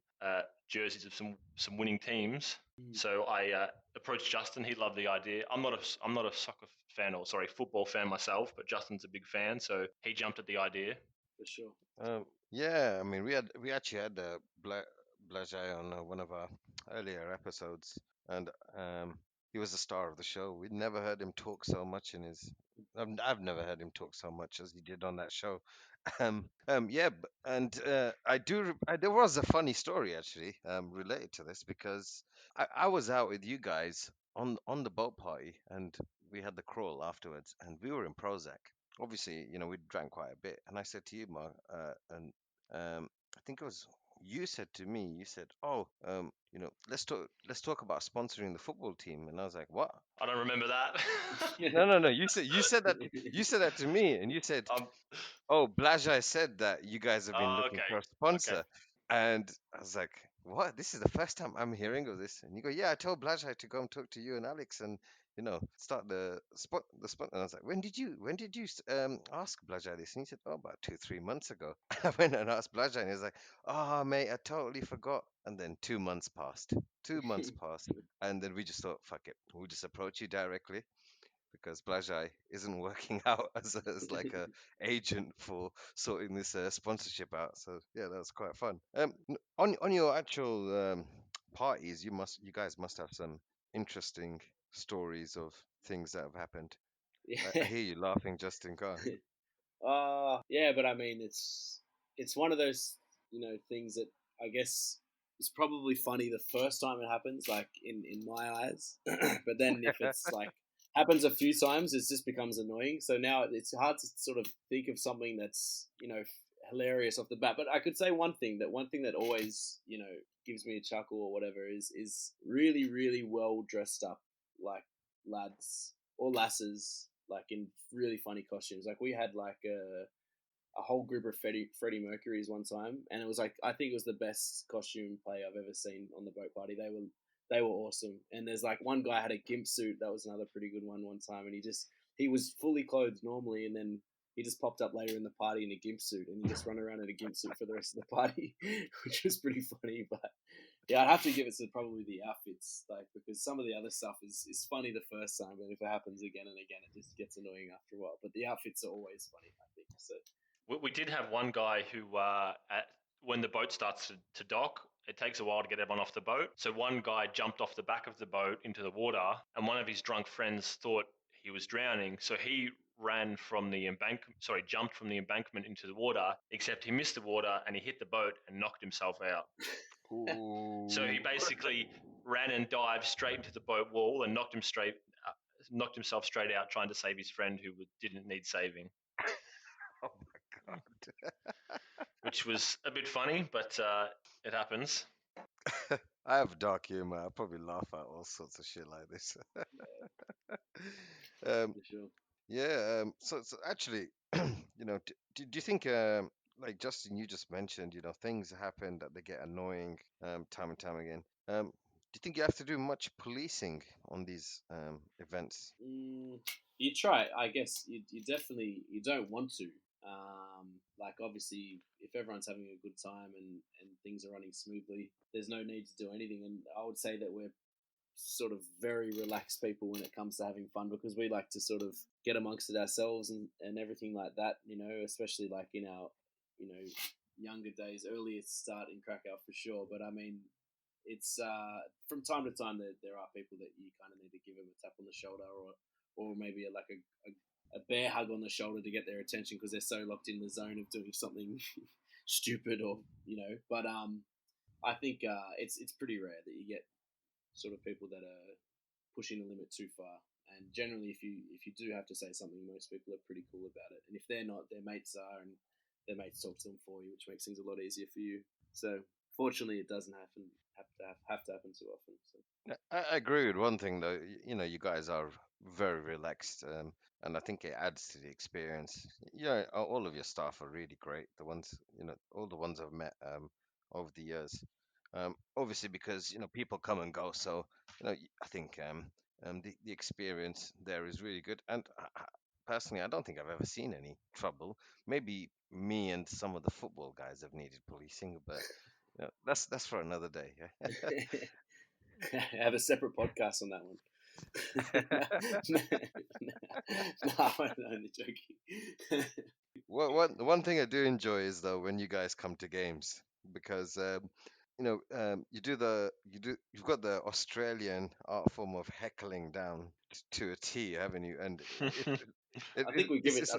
jerseys of some winning teams. So I approached Justin. He loved the idea. I'm not a soccer fan, or sorry, football fan myself, but Justin's a big fan, so he jumped at the idea. For sure. Yeah, I mean, we actually had Blage on one of our earlier episodes, and he was the star of the show. We'd never heard him talk so much in his. I've never heard him talk so much as he did on that show. Yeah, and there was a funny story actually related to this because I was out with you guys on the boat party, and we had the crawl afterwards, and we were in Prozac. Obviously, we drank quite a bit, and I said to you, Mark, and I think it was you said to me, you said, "Oh, let's talk about sponsoring the football team," and I was like, "What?" I don't remember that. No. You said that to me, and you said, um, "Oh, Blajai said that you guys have been looking for a okay. sponsor," and I was like, "What? This is the first time I'm hearing of this." And you go, "Yeah, I told Blajai to go and talk to you and Alex, and start the spot." And I was like, "When did you ask Blajai this?" And he said, "Oh, about 2-3 months ago." I went and asked Blajai, and he was like, "Oh, mate, I totally forgot." And then 2 months passed. 2 months passed, and then we just thought, "Fuck it, we'll just approach you directly." Because Blajai isn't working out as like a agent for sorting this sponsorship out. So yeah, that was quite fun. On your actual parties, you guys must have some interesting stories of things that have happened. I Yeah. hear you laughing, Justin. Go on. Yeah, but I mean, it's one of those things that I guess is probably funny the first time it happens, like in my eyes. But then if it's like happens a few times, it just becomes annoying. So now it's hard to sort of think of something that's hilarious off the bat. But I could say one thing that always gives me a chuckle or whatever is really well dressed up like lads or lasses like in really funny costumes. Like we had like a whole group of Freddie Mercury's one time, and it was like I think it was the best costume play I've ever seen on the boat party. They were awesome. And there's like one guy had a gimp suit. That was another pretty good one time, and he was fully clothed normally, and then he just popped up later in the party in a gimp suit, and he just run around in a gimp suit for the rest of the party, which was pretty funny. But yeah, I'd have to give it to probably the outfits, like because some of the other stuff is funny the first time, but if it happens again and again, it just gets annoying after a while. But the outfits are always funny, I think. So We did have one guy who when the boat starts to dock, it takes a while to get everyone off the boat. So one guy jumped off the back of the boat into the water, and one of his drunk friends thought he was drowning. So he jumped from the embankment into the water, except he missed the water and he hit the boat and knocked himself out. Ooh. So he basically ran and dived straight into the boat wall and knocked himself straight out, trying to save his friend who didn't need saving. Oh my god. Which was a bit funny, but it happens. I have dark humor. I probably laugh at all sorts of shit like this. For sure. Yeah. So actually, do you think, like Justin, you just mentioned, things happen that they get annoying, time and time again. Do you think you have to do much policing on these events? You try, I guess. You definitely you don't want to. Like obviously, if everyone's having a good time and things are running smoothly, there's no need to do anything. And I would say that we're sort of very relaxed people when it comes to having fun because we like to sort of get amongst it ourselves and everything like that. Especially like in our younger days, earlier start in Krakow for sure. But I mean, it's from time to time that there are people that you kind of need to give them a tap on the shoulder or maybe like a bear hug on the shoulder to get their attention because they're so locked in the zone of doing something stupid or But I think it's pretty rare that you get sort of people that are pushing the limit too far. And generally, if you do have to say something, most people are pretty cool about it. And if they're not, their mates are, and their mates talk to them for you, which makes things a lot easier for you. So fortunately, it doesn't have to happen too often. So. I agree with one thing though. You guys are very relaxed, and I think it adds to the experience. Yeah, all of your staff are really great. The ones, all the ones I've met over the years. Obviously, because people come and go, so I think the experience there is really good. And personally, I don't think I've ever seen any trouble. Maybe me and some of the football guys have needed policing, but that's for another day. Yeah. Have a separate podcast on that one. No, I'm only joking. One thing I do enjoy is though when you guys come to games because you've got the Australian art form of heckling down to a T, haven't you? And I think we give it. it's I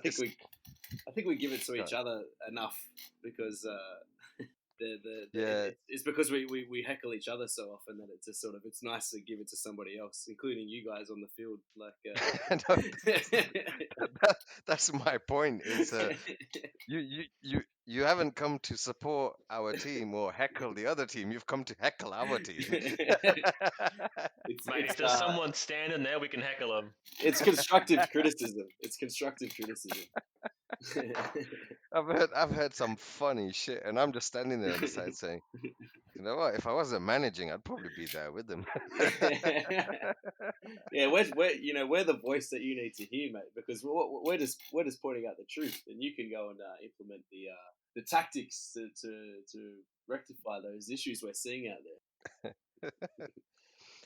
think we give it to go each on. other enough because Yeah. it's because we heckle each other so often that it's just sort of it's nice to give it to somebody else, including you guys on the field. No, that's my point. Is you haven't come to support our team or heckle the other team. You've come to heckle our team. Mate, if there's someone standing there, we can heckle them. It's constructive criticism. It's constructive criticism. I've heard some funny shit, and I'm just standing there on the side saying, you know what? If I wasn't managing, I'd probably be there with them. Yeah, we're the voice that you need to hear, mate, because we're just pointing out the truth, and you can go and implement the tactics to rectify those issues we're seeing out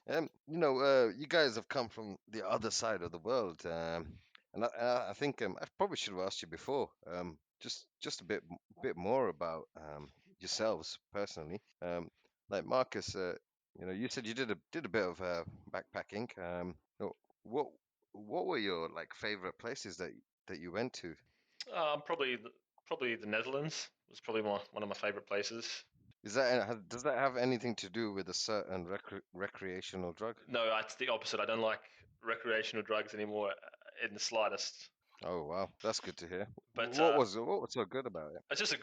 there. You guys have come from the other side of the world, and I think I probably should have asked you before, just a bit more about yourselves personally. Like Marcus, you said you did a bit of backpacking. Uh, what what were your like favorite places that you went to? Probably the Netherlands was probably one of my favorite places. Does that have anything to do with a certain recreational drug? No, it's the opposite. I don't like recreational drugs anymore in the slightest. Oh wow, that's good to hear. But What was so good about it? it's just a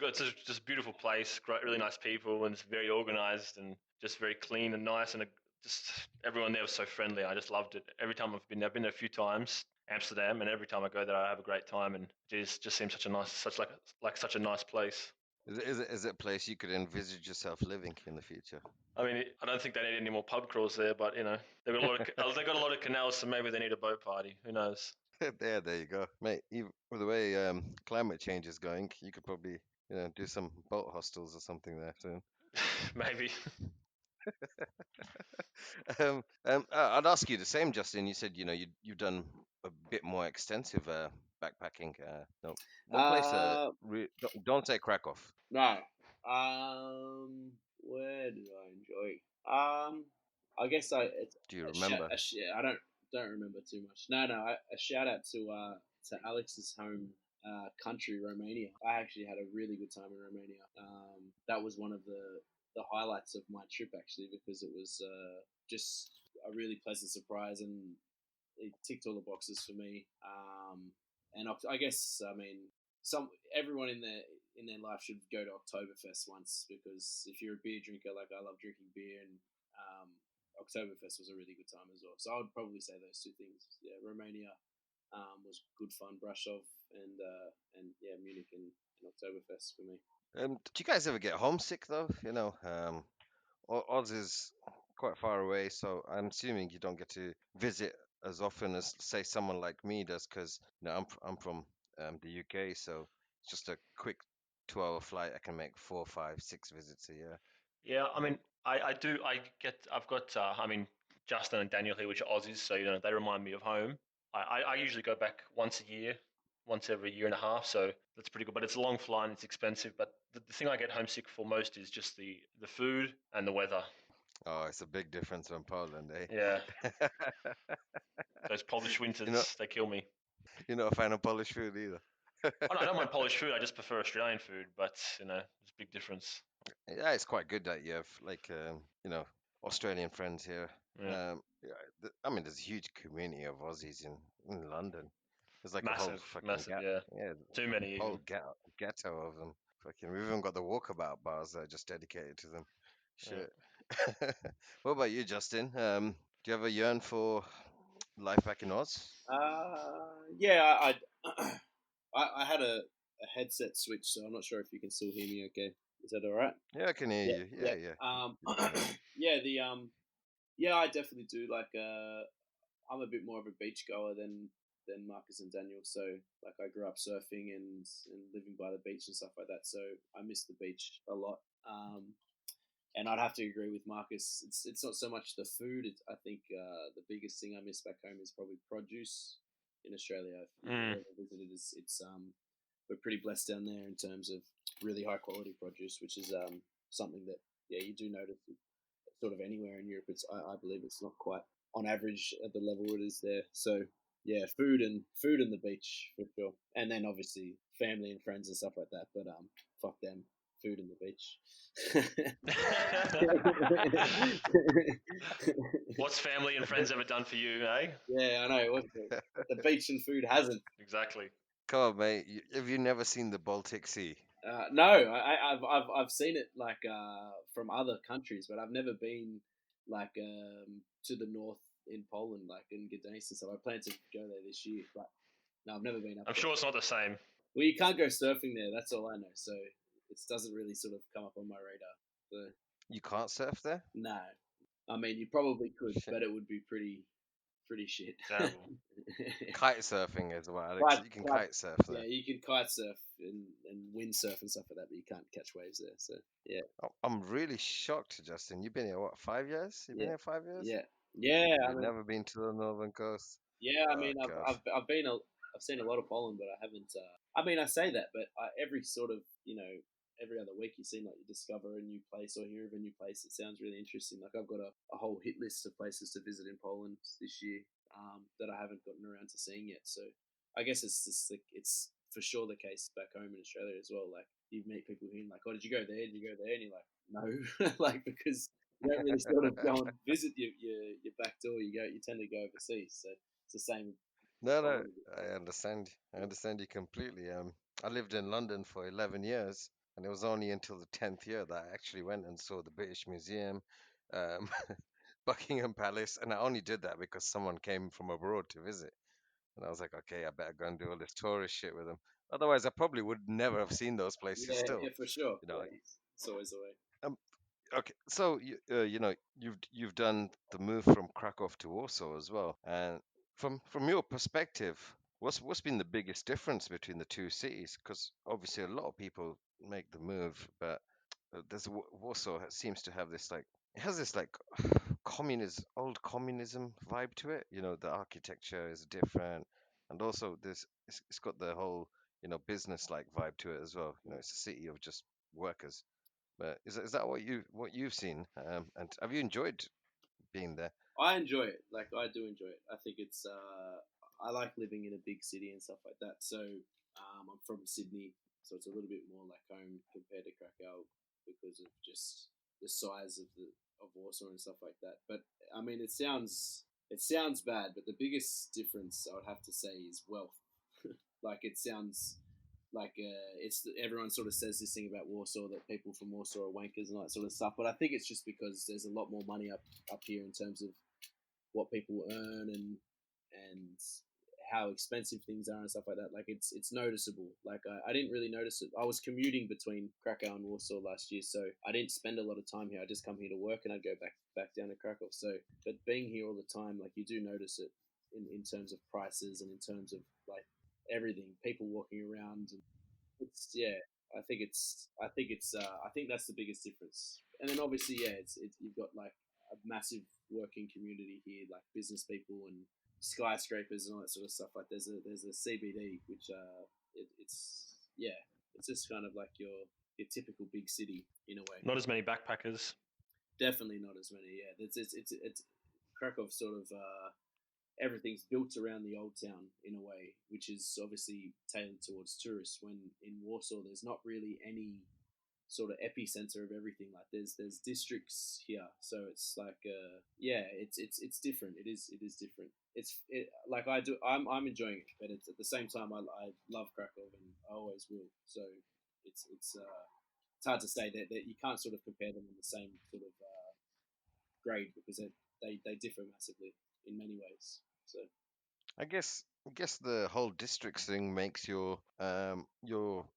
beautiful place, great, really nice people, and it's very organized and just very clean and nice, and just everyone there was so friendly. I just loved it. Every time I've been there a few times, Amsterdam, and every time I go there, I have a great time, and it just seems such a nice place. Is it a place you could envisage yourself living in the future? I mean, I don't think they need any more pub crawls there, but they got a lot of canals, so maybe they need a boat party. Who knows? There you go, mate. Even with the way climate change is going, you could probably do some boat hostels or something there soon. Maybe. I'd ask you the same, Justin. You said you've done a bit more extensive backpacking. No, what place? Don't say Krakow. No, Where did I enjoy? I guess it's Do you a shout. remember? I don't remember too much. No, a shout out to Alex's home country, Romania. I actually had a really good time in Romania. That was one of the highlights of my trip actually because it was just a really pleasant surprise and it ticked all the boxes for me. And I guess I mean some everyone in their life should go to Oktoberfest once because if you're a beer drinker, like I love drinking beer, and Oktoberfest was a really good time as well. So I would probably say those two things. Yeah, Romania was good fun, Brasov, and yeah, Munich and Oktoberfest for me. Did you guys ever get homesick though? Oz is quite far away, so I'm assuming you don't get to visit as often as, say, someone like me does, because I'm from the UK, so it's just a quick 2-hour flight. I can make 4, 5, 6 visits a year. Yeah, I mean, I do. I've got. I mean, Justin and Daniel here, which are Aussies, so they remind me of home. I usually go back once a year, once every year and a half, so that's pretty good. But it's a long flight and it's expensive. But the thing I get homesick for most is just the food and the weather. Oh, it's a big difference from Poland, Yeah, eh? those Polish You know, winters, they kill me. you're not a fan of Polish food either. Oh, no, I don't mind Polish food. I just prefer Australian food. But there's a big difference. Yeah, it's quite good that you have like Australian friends here. Yeah, Yeah, I mean, there's a huge community of Aussies in London. There's like a whole massive, fucking massive. Yeah, yeah, too many whole even. ghetto of them. Fucking, we've even got the walkabout bars that are just dedicated to them. Yeah. Shit. What about you, Justin? Do you ever yearn for life back in Oz? Yeah, I had a headset switch, so I'm not sure if you can still hear me. Okay, is that all right? Yeah, I can hear Yeah, you. yeah. Yeah, yeah. You're fine. Yeah, yeah, I definitely do. Like, I'm a bit more of a beach goer than Marcus and Daniel. So, like, I grew up surfing and living by the beach and stuff like that. So, I miss the beach a lot. And I'd have to agree with Marcus. It's not so much the food. I think the biggest thing I miss back home is probably produce. In Australia, if you've Mm. ever visited, it's we're pretty blessed down there in terms of really high quality produce, which is something that yeah you do notice sort of anywhere in Europe. I believe it's not quite on average at the level it is there. So yeah, food and the beach for sure, and then obviously family and friends and stuff like that. But fuck them, food and the beach. What's family and friends ever done for you, eh? Yeah, I know. The beach and food hasn't. Exactly. Come on, mate. Have you never seen the Baltic Sea? No, I've seen it like from other countries, but I've never been like to the north in Poland, like in Gdańsk and stuff. I plan to go there this year, but no, I've never been up I'm there. sure it's not the same. Well, you can't go surfing there. That's all I know. So it doesn't really sort of come up on my radar. So You can't surf there? no, I mean you probably could, Shit. but it would be pretty shit. Terrible. Kite surfing is what Alex. But, You can but kite surf yeah, there. you can kite surf and windsurf and stuff like that, but you can't catch waves there. So yeah, I'm really shocked, Justin. You've been here what, 5 years? You've been yeah, here 5 years? yeah, yeah. I You've mean, never been to the northern coast. yeah. I Oh mean, God. I've seen a lot of Poland, but I haven't. I mean, I say that, but every sort of every other week you seem like you discover a new place or hear of a new place that sounds really interesting. Like I've got a whole hit list of places to visit in Poland this year that I haven't gotten around to seeing yet. So I guess it's just like it's for sure the case back home in Australia as well. Like you meet people here and like, oh, did you go there? Did you go there? And you're like, no, like because you don't really sort of go and visit your back door. You tend to go overseas. So it's the same. No, no, Poland. I understand. I understand you completely. I lived in London for 11 years, and it was only until the 10th year that I actually went and saw the British Museum, um, Buckingham Palace, and I only did that because someone came from abroad to visit. And I was like, okay, I better go and do all this tourist shit with them. Otherwise, I probably would never have seen those places Yeah, still. yeah, for sure. You know, Yeah, it's always the way. um, okay, so you've done the move from Krakow to Warsaw as well, and from your perspective, what's been the biggest difference between the two cities? Because obviously a lot of people make the move, but Warsaw seems to have this like it has this like old communism vibe to it. You know, the architecture is different, and also it's got the whole business like vibe to it as well. You know, it's a city of just workers. But is that what you've seen? And have you enjoyed being there? I enjoy it. Like I do enjoy it. I think it's. I like living in a big city and stuff like that. So I'm from Sydney, so it's a little bit more like home compared to Krakow because of just the size of Warsaw and stuff like that. But I mean, it sounds bad, but the biggest difference I would have to say is wealth. Like it sounds like it's everyone sort of says this thing about Warsaw that people from Warsaw are wankers and all that sort of stuff. But I think it's just because there's a lot more money up here in terms of what people earn and how expensive things are and stuff like that. Like it's noticeable. Like I didn't really notice it. I was commuting between Krakow and Warsaw last year, so I didn't spend a lot of time here. I just come here to work and I'd go back down to Krakow. So, but being here all the time, like you do notice it in terms of prices and in terms of like everything, people walking around. And it's yeah. I think that's the biggest difference. And then obviously, yeah, it's you've got like a massive working community here, like business people and skyscrapers and all that sort of stuff. Like there's a CBD, which it's yeah, it's just kind of like your typical big city in a way. Not as many backpackers. Definitely not as many. Yeah, it's Krakow sort of everything's built around the old town in a way, which is obviously tailored towards tourists. When in Warsaw, there's not really any sort of epicenter of everything. Like there's districts here, so it's like yeah, it's different. It is different. Like I'm enjoying it, but it's at the same time I love Krakow and I always will. So it's hard to say that you can't sort of compare them in the same sort of grade because they differ massively in many ways. So I guess the whole districts thing makes your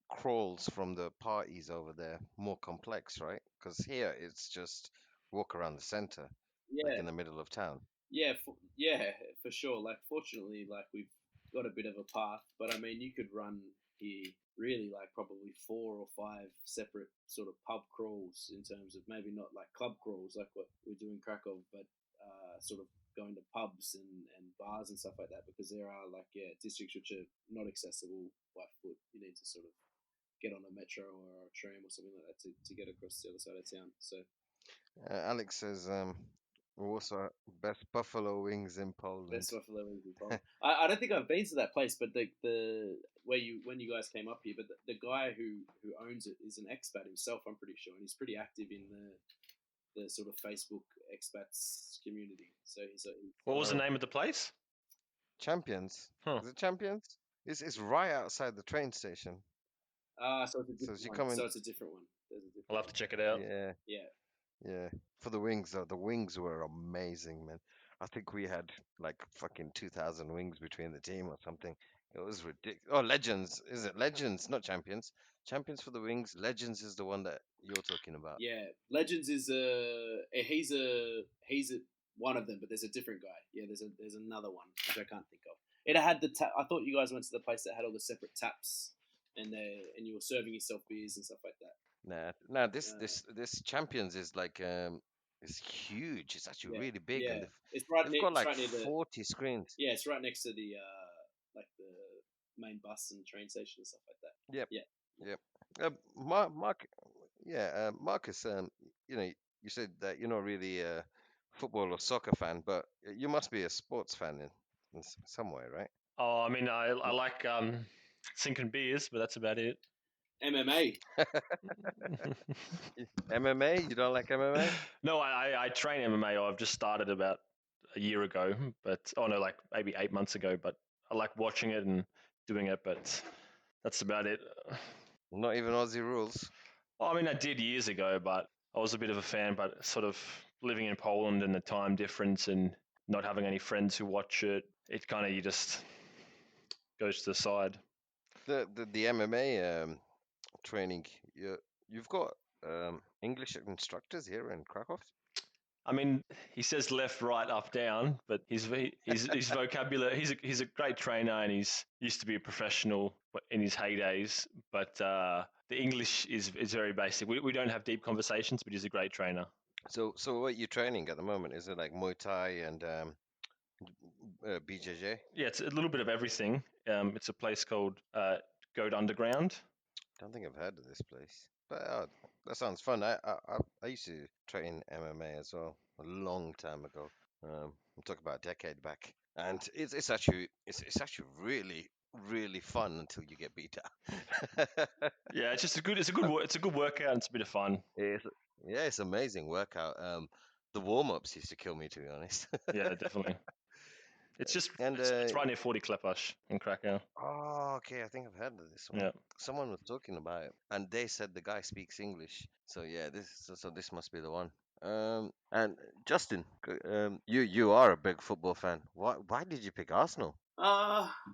crawls from the parties over there more complex, right? Because here it's just walk around the center, like yeah, in the middle of town. yeah, for sure. Like, fortunately, like we've got a bit of a path, but I mean, you could run here really like probably 4 or 5 separate sort of pub crawls in terms of maybe not like club crawls like what we do in Krakow, but sort of going to pubs and bars and stuff like that because there are like yeah districts which are not accessible by foot. You need to sort of get on a metro or a tram or something like that to get across the other side of town. So Alex says, Warsaw best buffalo wings in best Poland. buffalo wings in Poland. I don't think I've been to that place, but the where you when you guys came up here, but the guy who owns it is an expat himself. I'm pretty sure, and he's pretty active in the sort of Facebook expats community. So What was the Oh, name of the place? Champions. Huh. Is it Champions? It's right outside the train station. so it's a So different as you one. come So in, it's a different one. There's a I'll different have to one. check it out. yeah, Yeah, yeah. For the wings, though, the wings were amazing, man. I think we had like fucking 2,000 wings between the team or something. It was ridiculous. Oh, Legends. Is it Legends, not Champions? Champions for the wings. Legends is the one that you're talking about. yeah. Legends is he's one of them, but there's a different guy. Yeah, there's another one which I can't think of. It had the tap. I thought you guys went to the place that had all the separate taps, and you were serving yourself beers and stuff like that. Nah, nah. This Uh, this this Champions is like it's huge. It's actually yeah, really big, and yeah. It's right they've near. got It's like right near the. 40 screens. Yeah, it's right next to the like the main bus and train station and stuff like that. Yep, Yeah, yep. Mark, yeah, Marcus. You said that you're not really a football or soccer fan, but you must be a sports fan in some way, right? Oh, I mean, I like sinking beers, but that's about it. MMA. MMA? You don't like MMA? No, I train MMA. I've just started about a year ago, but oh no, like maybe 8 months ago. But I like watching it and doing it, but that's about it. Not even Aussie rules. Well, I mean, I did years ago, but I was a bit of a fan. But sort of living in Poland and the time difference and not having any friends who watch it, it kind of you just goes to the side. The MMA training. You've got English instructors here in Krakow. I mean, he says left, right, up, down, but his vocabulary. He's a great trainer, and he's used to be a professional in his heydays. But the English is very basic. We don't have deep conversations, but he's a great trainer. So what are you training at the moment? Is it like Muay Thai and BJJ? Yeah, it's a little bit of everything. It's a place called Goat Underground. Don't think I've heard of this place. That sounds fun. I used to train MMA as well a long time ago. I'm talking about a decade back, and it's actually really fun until you get beat up. Yeah, it's a good workout and it's a bit of fun. It's, yeah, it's amazing workout. The warm-ups used to kill me, to be honest. Yeah, definitely. And It's right near 40 Klepash in Krakow. oh, okay, I think I've heard of this one. Yeah. Someone was talking about it, and they said the guy speaks English. So yeah, this must be the one. And Justin, you are a big football fan. Why did you pick Arsenal?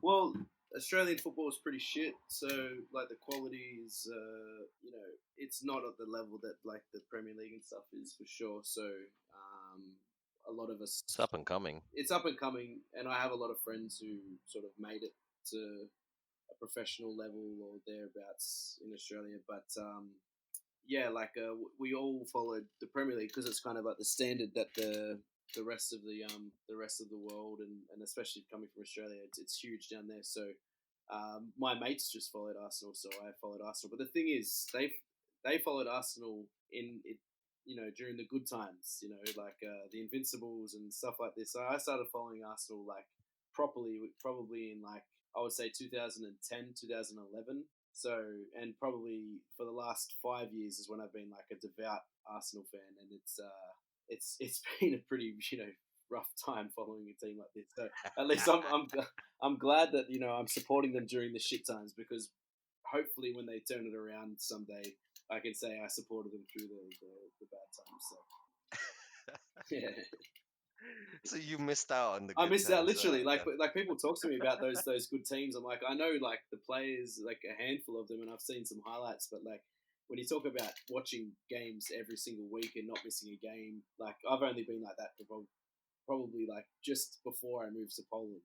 Well, Australian football is pretty shit. So like the quality is, it's not at the level that like the Premier League and stuff is for sure. So a lot of us, It's up and coming. it's up and coming, and I have a lot of friends who sort of made it to a professional level or thereabouts in Australia. But yeah, like we all followed the Premier League because it's kind of like the standard that the rest of the world and especially coming from Australia, it's huge down there. So my mates just followed Arsenal, so I followed Arsenal. But the thing is, they followed Arsenal in it, during the good times, like the Invincibles and stuff like this. So I started following Arsenal like properly, probably in like I would say 2010, 2011. So, and probably for the last 5 years is when I've been like a devout Arsenal fan, and it's been a pretty rough time following a team like this. So at least I'm glad that I'm supporting them during the shit times, because hopefully when they turn it around someday, I can say I supported them through the bad times. So yeah. So you missed out on the I good missed out times. literally. Like Yeah. like people talk to me about those good teams. I'm like, I know like the players, like a handful of them, and I've seen some highlights. But like when you talk about watching games every single week and not missing a game, like I've only been like that for probably like just before I moved to Poland.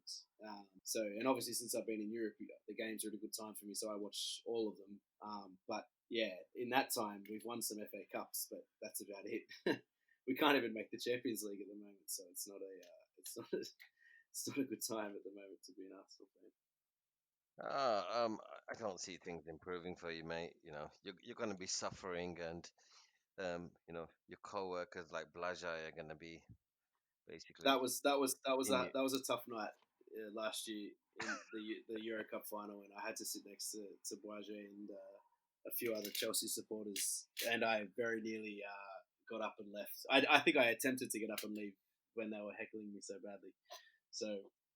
So and obviously since I've been in Europe, the games are at a good time for me, so I watch all of them. But yeah, in that time we've won some FA Cups, but that's about it. We can't even make the Champions League at the moment, so it's not a it's not a good time at the moment to be an Arsenal fan. I don't see things improving for you, mate. You're going to be suffering, and your co-workers like Blaja are going to be basically in you. That was a tough night last year in the Euro Cup final, and I had to sit next to Boise and a few other Chelsea supporters, and I very nearly got up and left. I think I attempted to get up and leave when they were heckling me so badly. So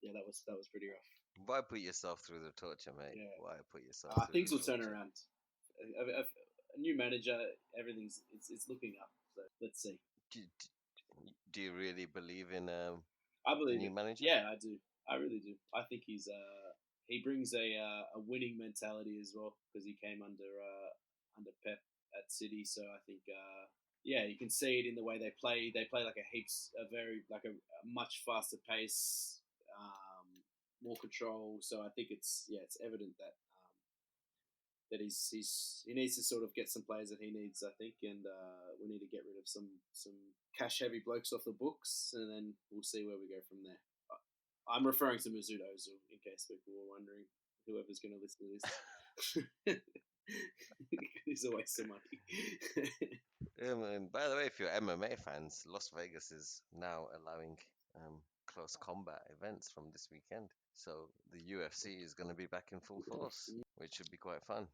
yeah, that was pretty rough. Why put yourself through the torture, mate? Yeah. Why put yourself through Things the will turn torture? around. A new manager, everything's it's looking up. So let's see. Do you really believe in I the believe new it. manager? Yeah, I do. I really do. I think he brings a winning mentality as well, because he came under Pep at City. So I think yeah, you can see it in the way they play. They play like a much faster pace, more control. So I think it's evident that he needs to sort of get some players that he needs, I think, and we need to get rid of some cash heavy blokes off the books, and then we'll see where we go from there. I'm referring to Mesut Ozil, in case people were wondering. Whoever's going to listen to this, he's a waste of money. And by the way, if you're MMA fans, Las Vegas is now allowing close combat events from this weekend. So the UFC is going to be back in full force, which should be quite fun.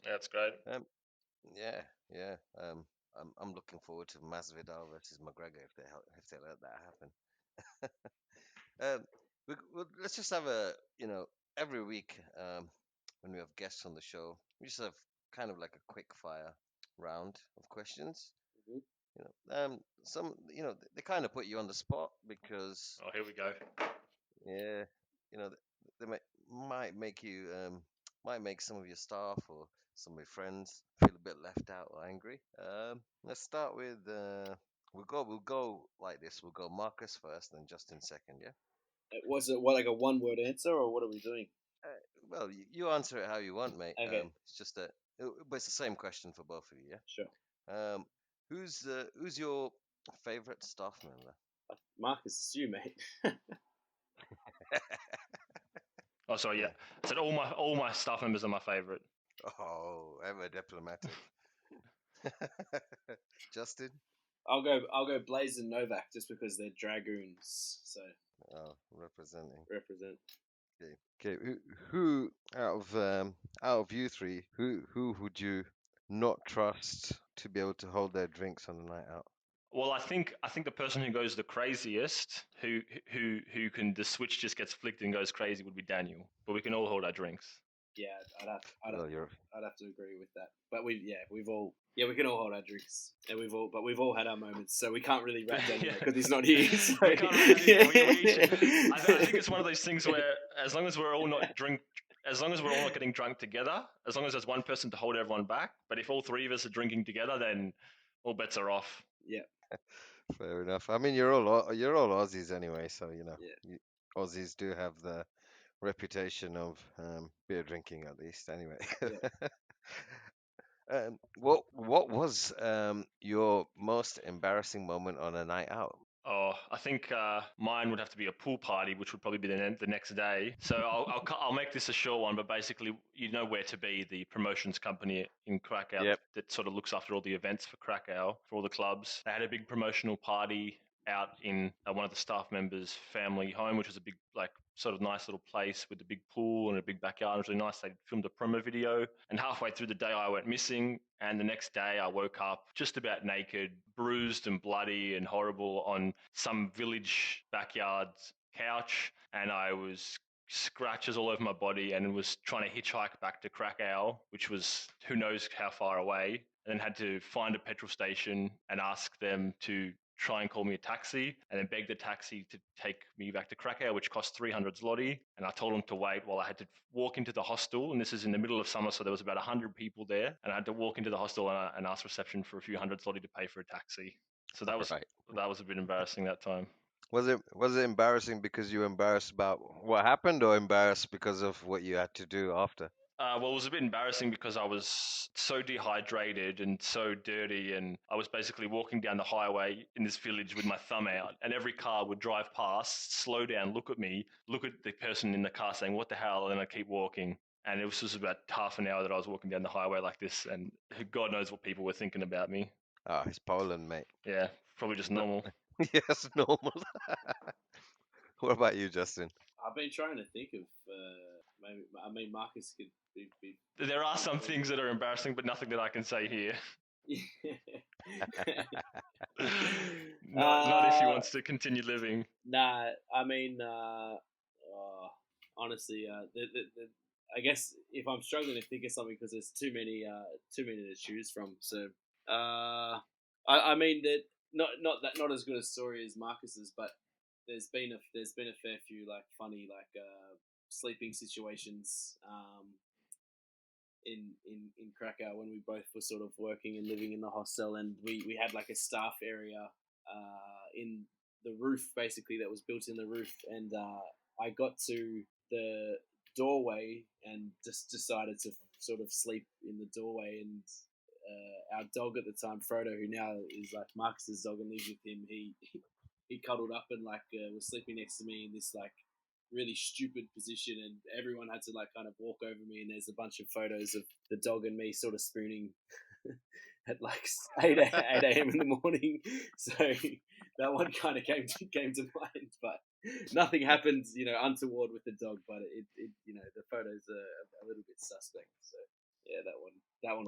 Yeah, that's great. Yeah, yeah. I'm looking forward to Masvidal versus McGregor if they let that happen. Let's just have every week when we have guests on the show, we just have kind of like a quick fire round of questions. Mhm. They kind of put you on the spot because, Oh, here we go. yeah, they might make you, might make some of your staff or some of your friends feel a bit left out or angry. Let's start with, we'll go like this. We'll go Marcus first, then Justin second, yeah? Was it like a one word answer, or what are we doing? Uh, well, you answer it how you want, mate. Okay, It's just that, but it's the same question for both of you, sure. yeah. Who's your favorite staff member? Marcus, it's you, mate. Oh, sorry. Yeah, I said all my staff members are my favourite. Oh, ever diplomatic. Justin? I'll go Blaze and Novak just because they're Dragoons. So Oh, representing. represent. Okay. Okay. Who out of you three, who would you not trust to be able to hold their drinks on a night out? Well, I think the person who goes the craziest, who can the switch just gets flicked and goes crazy would be Daniel. But we can all hold our drinks. Yeah, Well, you're I'd have to agree with that. But we can all hold our drinks, and we've all had our moments, so we can't really rat Daniel Yeah. because he's not here. So. We can't really, I think it's one of those things where as long as we're all not getting drunk together, as long as there's one person to hold everyone back, but if all three of us are drinking together, then all bets are off. Yeah. fair enough. I mean, you're all Aussies anyway, so Yeah. Aussies do have the reputation of beer drinking at least. Anyway, Yeah. what was your most embarrassing moment on a night out? Oh, I think mine would have to be a pool party, which would probably be the next day. So I'll make this a short one, but basically, you know where to be, the promotions company in Krakow Yep. that sort of looks after all the events for Krakow, for all the clubs. They had a big promotional party out in one of the staff members' family home, which was a big, like, sort of nice little place with a big pool and a big backyard. It was really nice. They filmed a promo video, and halfway through the day, I went missing. And the next day, I woke up just about naked, bruised and bloody and horrible on some village backyard couch, and I was scratches all over my body and was trying to hitchhike back to Krakow, which was who knows how far away, and then had to find a petrol station and ask them to try and call me a taxi, and then beg the taxi to take me back to Krakow, which cost 300 zloty. And I told them to wait while I had to walk into the hostel. And this is in the middle of summer, so there was about 100 people there. And I had to walk into the hostel and ask reception for a few hundred zloty to pay for a taxi. So that was Right. a bit embarrassing that time. Was it embarrassing because you were embarrassed about what happened, or embarrassed because of what you had to do after? Well, it was a bit embarrassing because I was so dehydrated and so dirty, and I was basically walking down the highway in this village with my thumb out, and every car would drive past, slow down, look at me, look at the person in the car saying, "What the hell?" and then I keep walking. And it was just about half an hour that I was walking down the highway like this, and God knows what people were thinking about me. Ah, it's Poland, mate. Yeah, probably just No, normal. yes, normal. What about you, Justin? I've been trying to think of maybe. I mean, Marcus could be There are some things that are embarrassing, but nothing that I can say here. Not if he wants to continue living. Nah, I mean, honestly, I guess if I'm struggling to think of something because there's too many to choose from. So, I mean that not as good a story as Marcus's, but there's been a fair few like funny like sleeping situations in Krakow when we both were sort of working and living in the hostel, and we had like a staff area in the roof basically that was built in the roof, and I got to the doorway and just decided to sort of sleep in the doorway, and our dog at the time, Frodo, who now is like Marcus's dog and lives with him, he cuddled up and like was sleeping next to me in this like really stupid position, and everyone had to like kind of walk over me, and there's a bunch of photos of the dog and me sort of spooning at like 8 a.m. in the morning. So that one kind of came to mind, but nothing happened, untoward with the dog, but it the photos are a little bit suspect. So yeah, that one.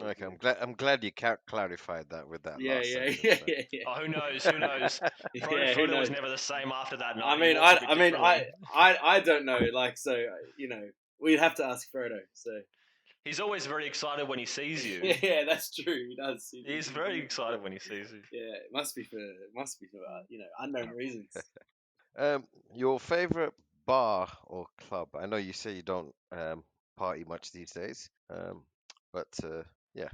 Okay, I'm glad you clarified that with that Yeah, last yeah, sentence. yeah, So. yeah, yeah. Oh, who knows? Who knows? Yeah, who Frodo was knows? never the same after that night. I He mean, walked a bit I mean, differently. I don't know. Like, so we'd have to ask Frodo. So He's always very excited when he sees you. yeah, that's true. He does. He's very excited when he sees you. Yeah, it must be for unknown reasons. Your favorite bar or club? I know you say you don't party much these days, but yeah.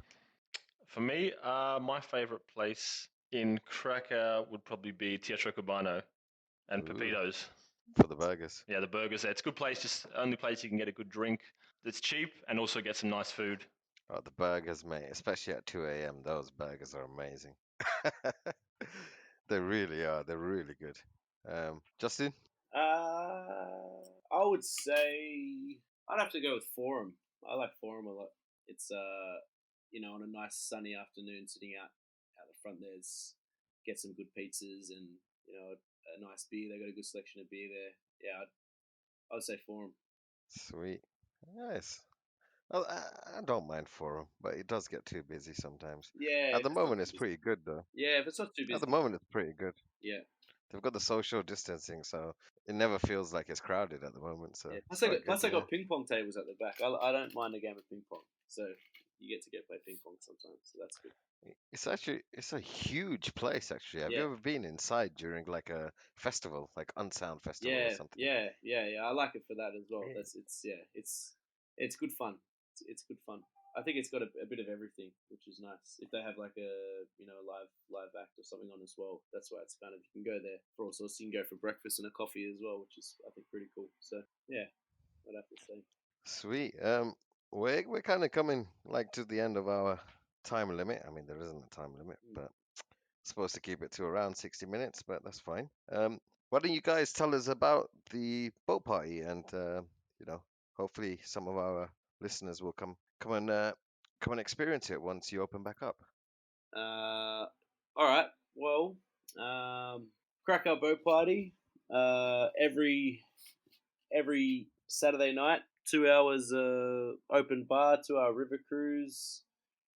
For me, my favorite place in Krakow would probably be Teatro Cubano and Ooh, Pepito's. for the burgers. Yeah, the burgers there. It's a good place, just only place you can get a good drink that's cheap and also get some nice food. Oh, the burgers, mate, especially at 2 a.m. Those burgers are amazing. They really are. They're really good. Justin? I would say I'd have to go with Forum. I like Forum a lot. It's on a nice sunny afternoon, sitting out the front there's get some good pizzas and a nice beer. They got a good selection of beer there. Yeah, I'd say Forum. Sweet. Nice. Well, I don't mind Forum, but it does get too busy sometimes. Yeah, At if the it's not moment, too it's busy. pretty good though. Yeah, if it's not too At busy. the moment, it's pretty good. Yeah. They've got the social distancing, so it never feels like it's crowded at the moment. So Yeah. it's quite good. Plus, I Yeah. got ping pong tables at the back. I don't mind a game of ping pong, so you get to play ping pong sometimes, so that's good. It's a huge place actually. Have you Yeah. ever been inside during like a festival, like Unsound Festival or Yeah, something? yeah. I like it for that as well. Yeah. It's good fun. It's good fun. I think it's got a bit of everything, which is nice. If they have like a live act or something on as well, that's why it's kind of, you can go there for all sorts. You can go for breakfast and a coffee as well, which is, I think, pretty cool. So yeah, I'd have to say. Sweet. We're kind of coming like to the end of our time limit. I mean, there isn't a time limit, Mm. but supposed to keep it to around 60 minutes, but that's fine. Why don't you guys tell us about the boat party and hopefully some of our listeners will come and experience it once you open back up. All right. Well, Krakow boat party. Every Saturday night, 2 hours open bar, 2 hour river cruise,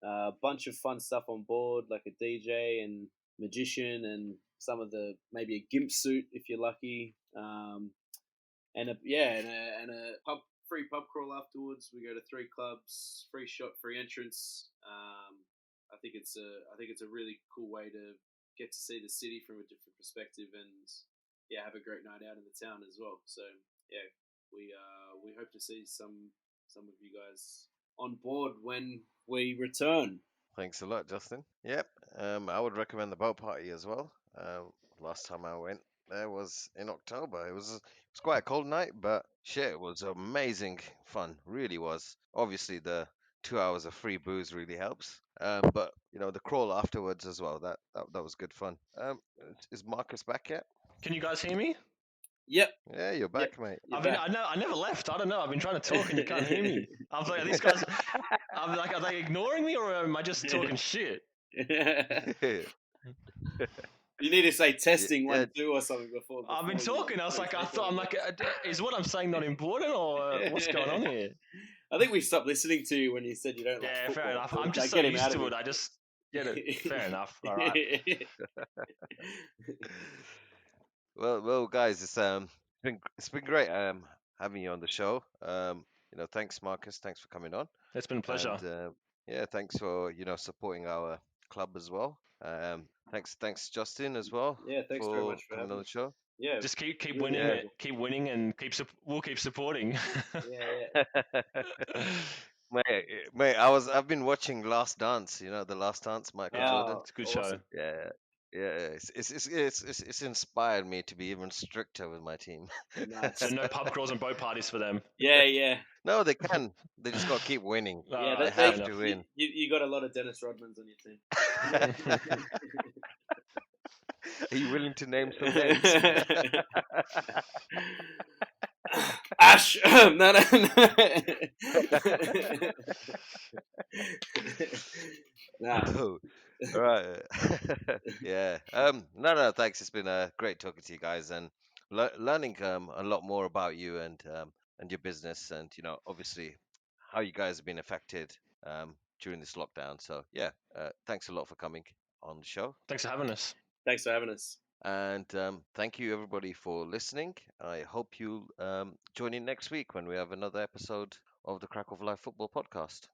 a bunch of fun stuff on board, like a DJ and magician, and some of the maybe a gimp suit if you're lucky, and a free pub crawl afterwards. We go to 3 clubs, free shot, free entrance. I think it's a really cool way to get to see the city from a different perspective, and have a great night out in the town as well. So yeah, we hope to see some of you guys on board when we return. Thanks a lot, Justin. Yep. I would recommend the boat party as well. Last time I went there was in October. It was quite a cold night, but shit, it was amazing fun. Really was. Obviously, the 2 hours of free booze really helps. But the crawl afterwards as well. That was good fun. Is Marcus back yet? Can you guys hear me? Yep. Yeah, you're back, mate. I never left. I don't know. I've been trying to talk and you can't hear me. I was like, these guys. I'm like, are they ignoring me or am I just talking shit? You need to say testing Yeah. 1, 2 or something before. I've been talking. I was like, I'm like, is what I'm saying not important or what's going on here? I think we stopped listening to you when you said you don't like Yeah, football. fair enough. So I'm just so used to it. I just get it. Fair enough. All right. Well, guys, it's been great having you on the show. Thanks, Marcus. Thanks for coming on. It's been a pleasure. And thanks for supporting our club as well. Thanks, Justin, as well. Yeah, thanks very much for coming having on me. the show. Yeah, just keep really winning enjoyable. it, keep winning, and we'll keep supporting. Yeah. Mate, I've been watching Last Dance. The Last Dance, Michael Jordan. It's a good awesome. show. Yeah. It's inspired me to be even stricter with my team. Nice. So no pub crawls and boat parties for them. Yeah. No, they can. They just got to keep winning. Yeah, They have to win. You got a lot of Dennis Rodmans on your team. Are you willing to name some names? Ash, no. Nah. Oh, all right. Yeah. No. Thanks. It's been great talking to you guys and learning a lot more about you and your business and obviously how you guys have been affected during this lockdown. So yeah, thanks a lot for coming on the show. Thanks for having us. Thanks for having us. And thank you everybody for listening. I hope you'll join in next week when we have another episode of the Krakow Live Football Podcast.